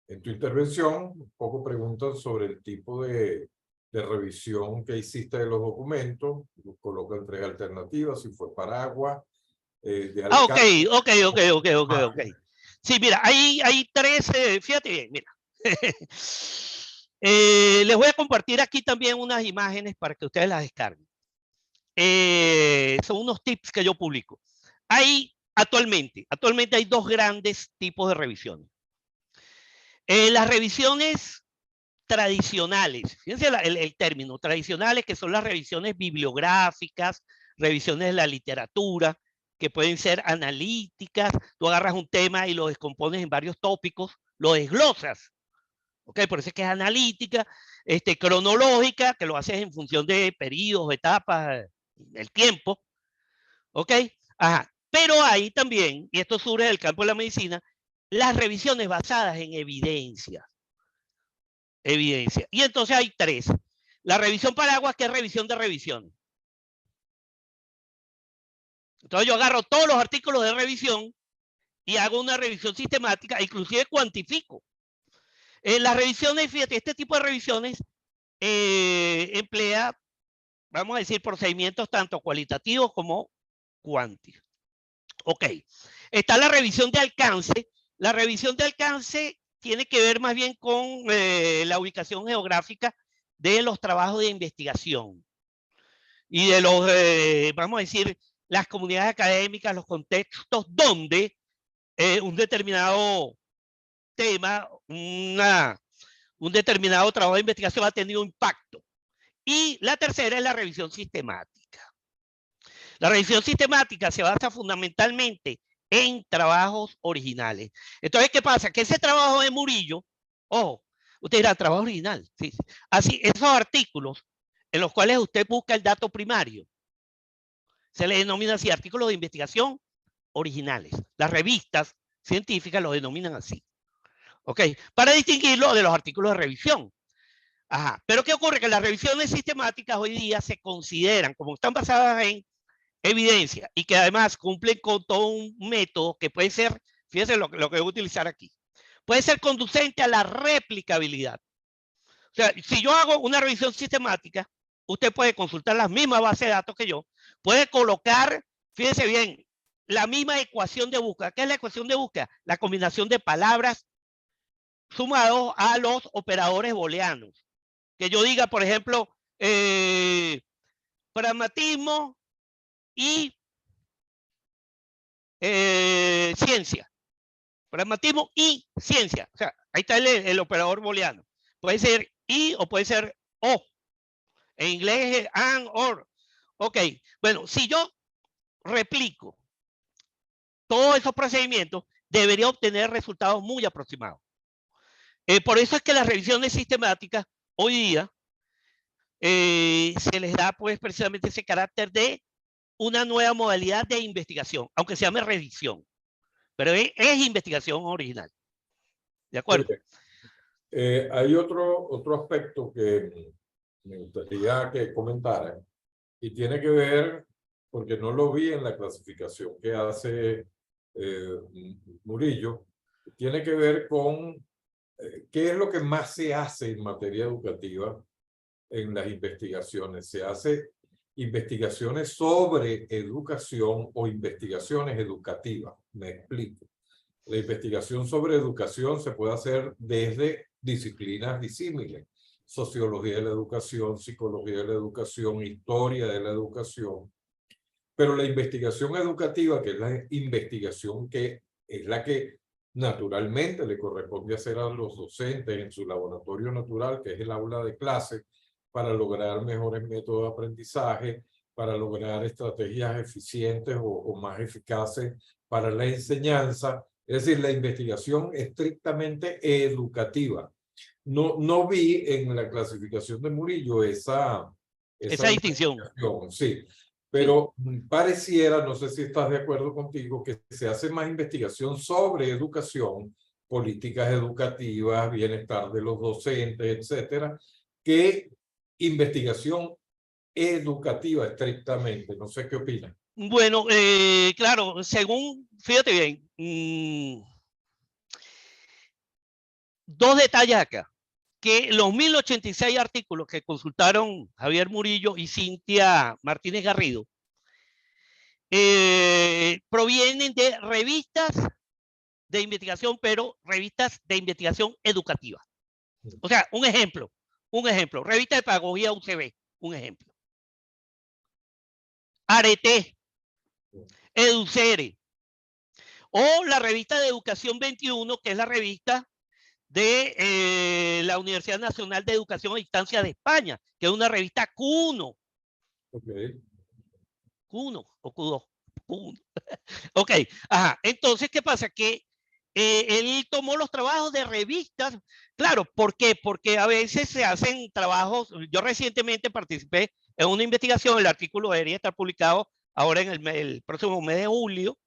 en tu intervención. Un poco preguntan sobre el tipo de revisión que hiciste de los documentos. Colocan 3 alternativas, si fue Paraguas, de alcance. Ok. Sí, mira, hay 13, fíjate bien, mira. Les voy a compartir aquí también unas imágenes para que ustedes las descarguen. Son unos tips que yo publico. Actualmente hay 2 grandes tipos de revisiones. Las revisiones tradicionales, fíjense el término, tradicionales, que son las revisiones bibliográficas, revisiones de la literatura, que pueden ser analíticas. Tú agarras un tema y lo descompones en varios tópicos, lo desglosas. ¿Ok? Por eso es que es analítica, cronológica, que lo haces en función de periodos, etapas, el tiempo. ¿Ok? Ajá. Pero hay también, y esto surge del campo de la medicina, las revisiones basadas en evidencia. Y entonces hay 3. La revisión paraguas, que es revisión de revisiones. Entonces yo agarro todos los artículos de revisión y hago una revisión sistemática, inclusive cuantifico. Las revisiones, fíjate, este tipo de revisiones emplea, vamos a decir, procedimientos tanto cualitativos como cuanti. Ok. Está la revisión de alcance. La revisión de alcance tiene que ver más bien con la ubicación geográfica de los trabajos de investigación y de los, vamos a decir, las comunidades académicas, los contextos donde un determinado tema, un determinado trabajo de investigación ha tenido impacto. Y la tercera es la revisión sistemática. La revisión sistemática se basa fundamentalmente en trabajos originales. Entonces, ¿qué pasa? Que ese trabajo de Murillo, ojo, usted dirá, trabajo original. Sí. Así, esos artículos en los cuales usted busca el dato primario, se le denomina así, artículos de investigación originales. Las revistas científicas los denominan así. ¿Ok? Para distinguirlo de los artículos de revisión. Ajá. Pero ¿qué ocurre? Que las revisiones sistemáticas hoy día se consideran, como están basadas en evidencia y que además cumplen con todo un método que puede ser, fíjense lo que voy a utilizar aquí, puede ser conducente a la replicabilidad. O sea, si yo hago una revisión sistemática, usted puede consultar las mismas bases de datos que yo, puede colocar, fíjense bien, la misma ecuación de búsqueda. ¿Qué es la ecuación de búsqueda? La combinación de palabras sumados a los operadores booleanos. Que yo diga, por ejemplo, pragmatismo y ciencia. Pragmatismo y ciencia. O sea, ahí está el operador booleano. Puede ser y o puede ser o. En inglés es and, or. Ok, bueno, si yo replico todos esos procedimientos, debería obtener resultados muy aproximados. Por eso es que las revisiones sistemáticas hoy día se les da pues precisamente ese carácter de una nueva modalidad de investigación, aunque se llame revisión, pero es investigación original. ¿De acuerdo? Hay otro aspecto que me gustaría que comentara y tiene que ver, porque no lo vi en la clasificación que hace Murillo, tiene que ver con qué es lo que más se hace en materia educativa en las investigaciones. Se hace investigaciones sobre educación o investigaciones educativas. Me explico. La investigación sobre educación se puede hacer desde disciplinas disímiles. Sociología de la educación, psicología de la educación, historia de la educación. Pero la investigación educativa, que es la investigación que es la que naturalmente le corresponde hacer a los docentes en su laboratorio natural, que es el aula de clase, para lograr mejores métodos de aprendizaje, para lograr estrategias eficientes o más eficaces para la enseñanza. Es decir, la investigación estrictamente educativa. No vi en la clasificación de Murillo esa distinción. Sí, pero pareciera, no sé si estás de acuerdo contigo, que se hace más investigación sobre educación, políticas educativas, bienestar de los docentes, etcétera, que investigación educativa estrictamente. No sé qué opinas. Bueno, claro, según, fíjate bien, dos detalles acá. Que los 1086 artículos que consultaron Javier Murillo y Cintia Martínez Garrido provienen de revistas de investigación, pero revistas de investigación educativa. O sea, un ejemplo, revista de pedagogía UCB, un ejemplo. Arete, Educere, o la revista de Educación 21, que es la revista de la Universidad Nacional de Educación a Distancia de España, que es una revista Q1. Okay. Q1 o Q2. Q1. Ok, ajá. Entonces, ¿qué pasa? Que él tomó los trabajos de revistas. Claro, ¿por qué? Porque a veces se hacen trabajos. Yo recientemente participé en una investigación, el artículo debería estar publicado ahora en el próximo mes de julio.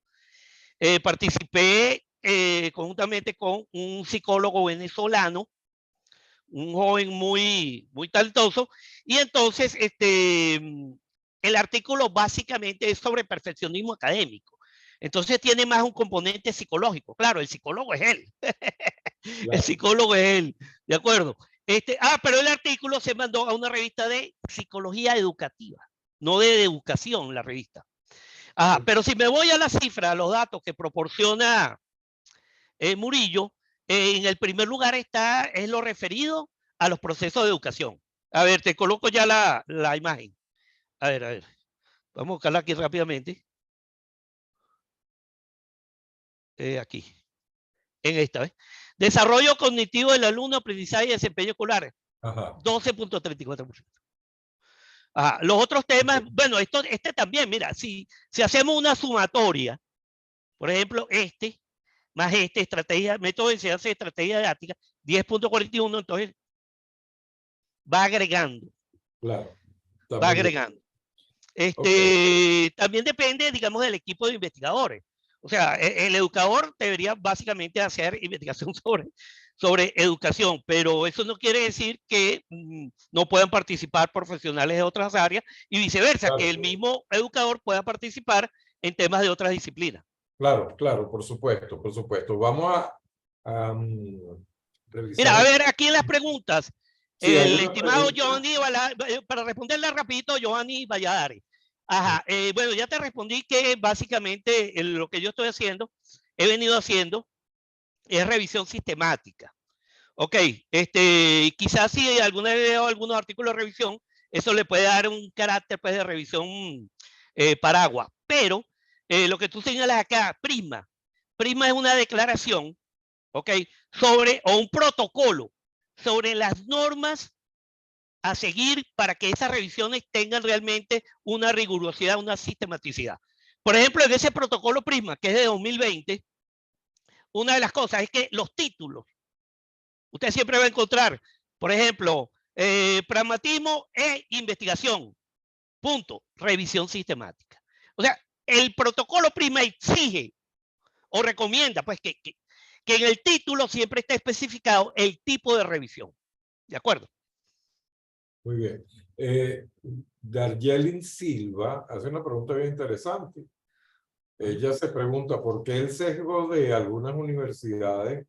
Participé conjuntamente con un psicólogo venezolano, un joven muy talentoso, y entonces el artículo básicamente es sobre perfeccionismo académico. Entonces tiene más un componente psicológico. Claro, el psicólogo es él. Claro. El psicólogo es él, ¿de acuerdo? Pero el artículo se mandó a una revista de psicología educativa, no de educación, la revista. Pero si me voy a la cifra, a los datos que proporciona Murillo, en el primer lugar es lo referido a los procesos de educación. A ver, te coloco ya la imagen. A ver. Vamos a buscarla aquí rápidamente. Aquí. En esta vez. Desarrollo cognitivo del alumno, aprendizaje y desempeño escolar. 12.34%. Los otros temas, bueno, este también, mira, si hacemos una sumatoria, por ejemplo, más estrategia, método de enseñanza y estrategia didáctica, 10.41, entonces va agregando. Claro. Va agregando. También depende, digamos, del equipo de investigadores. O sea, el educador debería básicamente hacer investigación sobre educación, pero eso no quiere decir que no puedan participar profesionales de otras áreas y viceversa, Claro, que el mismo educador pueda participar en temas de otras disciplinas. claro, claro, por supuesto, por supuesto. Vamos Mira, revisar a aquí. ver, aquí en las preguntas, Sí, hay el una estimado pregunta. Giovanni, para responderle rapidito, Giovanni Valladares. Ajá, bueno, ya te respondí que básicamente lo que yo estoy haciendo, he venido haciendo, es revisión sistemática. Ok, quizás si alguna vez veo algunos artículos de revisión, eso le puede dar un carácter pues, de revisión paraguas. Pero lo que tú señalas acá, Prisma. Prisma es una declaración, ok, sobre, o un protocolo sobre las normas a seguir para que esas revisiones tengan realmente una rigurosidad, una sistematicidad. Por ejemplo, en ese protocolo Prisma, que es de 2020, una de las cosas es que los títulos, usted siempre va a encontrar, por ejemplo, pragmatismo e investigación, punto, revisión sistemática. O sea, el protocolo Prisma exige o recomienda pues que en el título siempre esté especificado el tipo de revisión. ¿De acuerdo? Muy bien. Darjelin Silva hace una pregunta bien interesante. Ella se pregunta por qué el sesgo de algunas universidades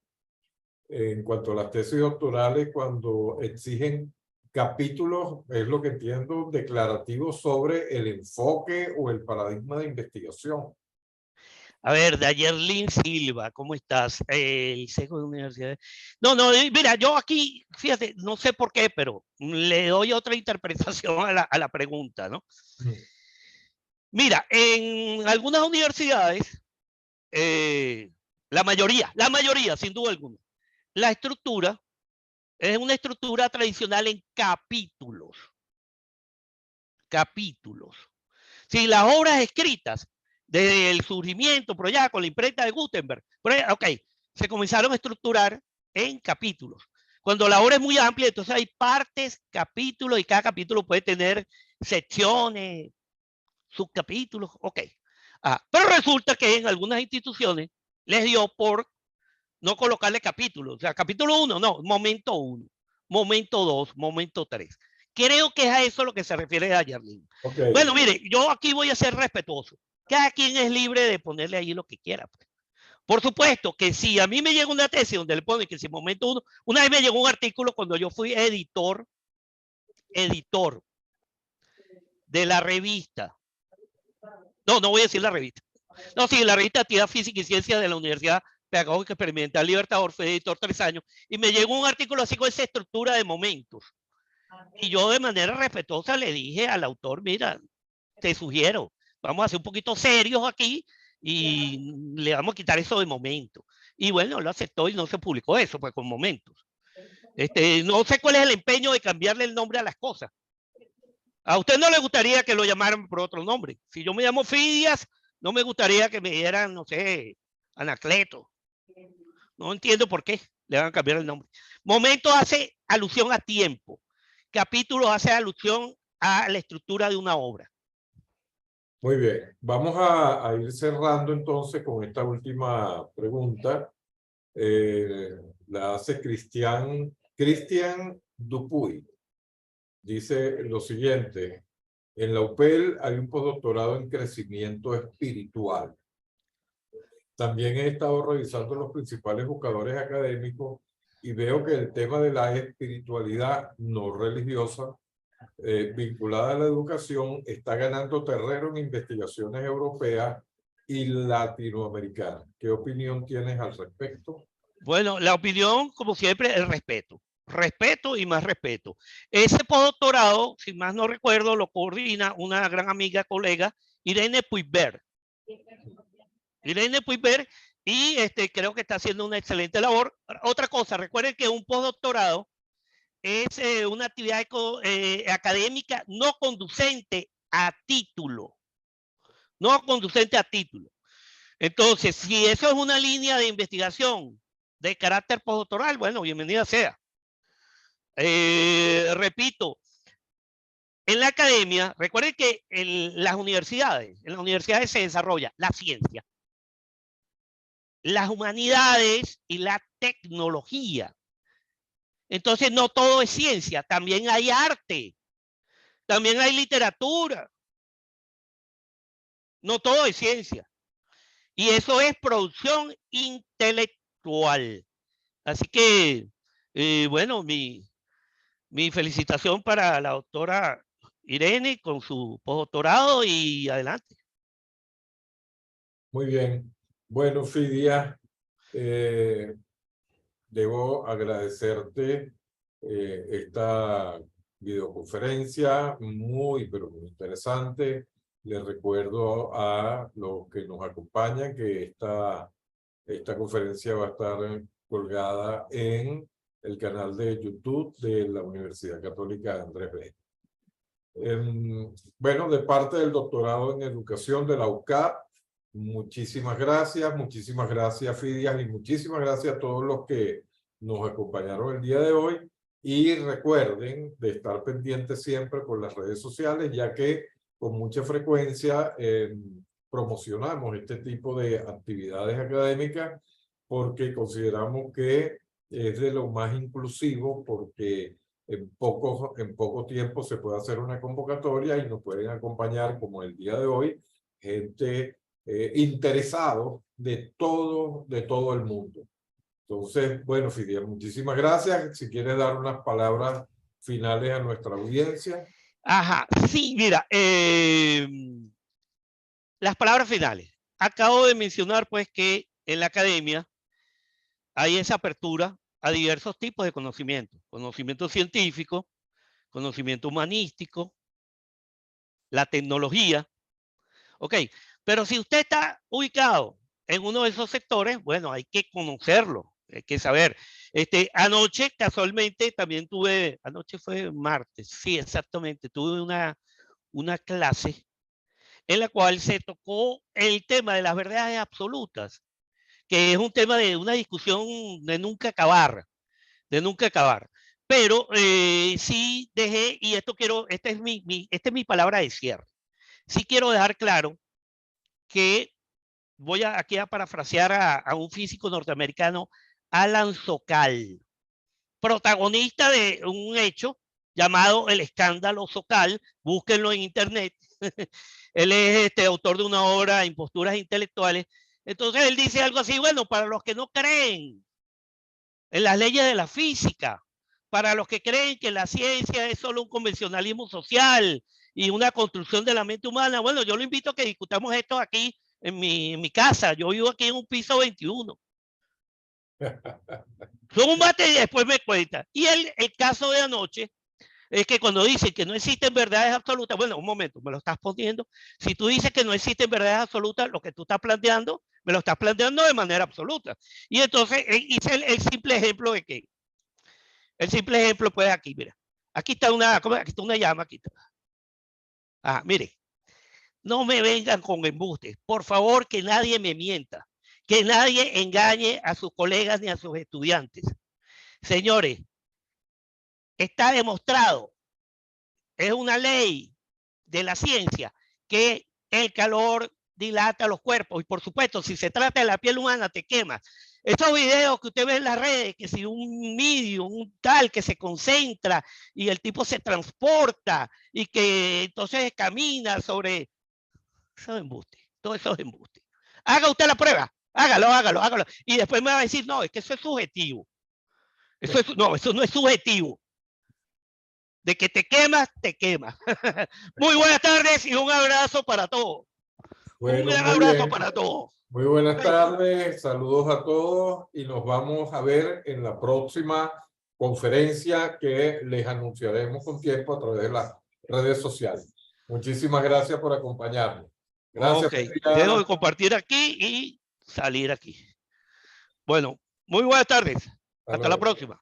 en cuanto a las tesis doctorales cuando exigen capítulos, es lo que entiendo, declarativos sobre el enfoque o el paradigma de investigación. A ver, Dayerlin Silva, ¿cómo estás? El sesgo de universidades. No, mira, yo aquí, fíjate, no sé por qué, pero le doy otra interpretación a la pregunta, ¿no? Mira, en algunas universidades, la mayoría, sin duda alguna, la estructura es una estructura tradicional en capítulos. Capítulos. Si las obras escritas desde el surgimiento, pero ya con la imprenta de Gutenberg, ok, se comenzaron a estructurar en capítulos. Cuando la obra es muy amplia, entonces hay partes, capítulos, y cada capítulo puede tener secciones, subcapítulos, ok. Pero resulta que en algunas instituciones les dio por no colocarle capítulos, o sea, capítulo 1, no, momento 1, momento 2, momento 3. Creo que es a eso lo que se refiere a Yarlín. Okay. Bueno, mire, yo aquí voy a ser respetuoso. Cada quien es libre de ponerle ahí lo que quiera. Pues. Por supuesto que si a mí me llega una tesis donde le pone que si momento 1, una vez me llegó un artículo cuando yo fui editor de la revista. No voy a decir la revista. No, sí, la revista Actividad Física y Ciencia de la Universidad Pedagógica Experimental Libertador, fue editor 3 años, y me llegó un artículo así con esa estructura de momentos. Y yo de manera respetuosa le dije al autor, mira, te sugiero, vamos a ser un poquito serios aquí y le vamos a quitar eso de momento. Y bueno, lo aceptó y no se publicó eso, pues con momentos. No sé cuál es el empeño de cambiarle el nombre a las cosas. A usted no le gustaría que lo llamaran por otro nombre. Si yo me llamo Fidias, no me gustaría que me dieran, no sé, Anacleto. No entiendo por qué le van a cambiar el nombre. Momento hace alusión a tiempo. Capítulo hace alusión a la estructura de una obra. Muy bien, vamos a ir cerrando entonces con esta última pregunta. La hace Cristian Dupuy. Dice lo siguiente: en la UPEL hay un postdoctorado en crecimiento espiritual. También he estado revisando los principales buscadores académicos y veo que el tema de la espiritualidad no religiosa vinculada a la educación está ganando terreno en investigaciones europeas y latinoamericanas. ¿Qué opinión tienes al respecto? Bueno, la opinión, como siempre, es respeto. Respeto y más respeto. Ese postdoctorado, si más no recuerdo, lo coordina una gran amiga, colega, Irene Puigber. Irene Puigber, y creo que está haciendo una excelente labor. Otra cosa, recuerden que un postdoctorado es una actividad académica no conducente a título. No conducente a título. Entonces, si eso es una línea de investigación de carácter postdoctoral, bueno, bienvenida sea. Repito, en la academia, recuerden que en las universidades se desarrolla la ciencia, las humanidades y la tecnología. Entonces no todo es ciencia, también hay arte, también hay literatura. No todo es ciencia. Y eso es producción intelectual. Así que, bueno, mi felicitación para la doctora Irene con su postdoctorado y adelante. Muy bien. Bueno, Fidia, debo agradecerte esta videoconferencia muy, pero muy interesante. Les recuerdo a los que nos acompañan que esta conferencia va a estar colgada en el canal de YouTube de la Universidad Católica Andrés Bello. Bueno, de parte del doctorado en educación de la UCAP, muchísimas gracias Fidias, y muchísimas gracias a todos los que nos acompañaron el día de hoy. Y recuerden de estar pendientes siempre por las redes sociales, ya que con mucha frecuencia promocionamos este tipo de actividades académicas porque consideramos que es de lo más inclusivo, porque en poco tiempo se puede hacer una convocatoria y nos pueden acompañar, como el día de hoy, gente interesado de todo el mundo. Entonces, bueno, Fidel, muchísimas gracias. Si quieres dar unas palabras finales a nuestra audiencia. Ajá, sí, mira, las palabras finales. Acabo de mencionar pues que en la academia hay esa apertura a diversos tipos de conocimiento. Conocimiento científico, conocimiento humanístico, la tecnología. Ok, pero si usted está ubicado en uno de esos sectores, bueno, hay que conocerlo, hay que saber. Anoche, casualmente, también tuve, anoche fue martes, sí, exactamente, tuve una clase en la cual se tocó el tema de las verdades absolutas, que es un tema de una discusión de nunca acabar, de nunca acabar. Pero sí dejé, y esto quiero, esta es mi palabra de cierre. Sí quiero dejar claro que voy aquí a parafrasear a un físico norteamericano, Alan Sokal, protagonista de un hecho llamado el escándalo Sokal. Búsquenlo en internet. Él es autor de una obra, Imposturas Intelectuales. Entonces él dice algo así: bueno, para los que no creen en las leyes de la física, para los que creen que la ciencia es solo un convencionalismo social y una construcción de la mente humana, bueno, yo lo invito a que discutamos esto aquí en mi casa. Yo vivo aquí en un piso 21. Son un bate y después me cuenta. Y el caso de anoche es que cuando dicen que no existen verdades absolutas, bueno, un momento, me lo estás poniendo. Si tú dices que no existen verdades absolutas, lo que tú estás planteando, me lo estás planteando de manera absoluta. Y entonces hice el simple ejemplo de que, el simple ejemplo, pues aquí, mira, aquí está una llama, aquí está. Ah, mire, no me vengan con embustes, por favor, que nadie me mienta, que nadie engañe a sus colegas ni a sus estudiantes. Señores, está demostrado, es una ley de la ciencia, que el calor dilata los cuerpos, y por supuesto, si se trata de la piel humana, te quema. Estos videos que usted ve en las redes, que si un medium, un tal que se concentra y el tipo se transporta y que entonces camina sobre... Eso es embuste, todo eso es embuste. Haga usted la prueba, hágalo. Y después me va a decir, no, es que eso es subjetivo. No, eso no es subjetivo. De que te quemas, te quemas. Muy buenas tardes y un abrazo para todos. Bueno, Un gran muy abrazo bien. para todos. Muy buenas tardes, saludos a todos y nos vamos a ver en la próxima conferencia que les anunciaremos con tiempo a través de las redes sociales. Muchísimas gracias por acompañarnos. Gracias. Ok, dejo de compartir aquí y salir aquí. Bueno, muy buenas tardes. Hasta la próxima.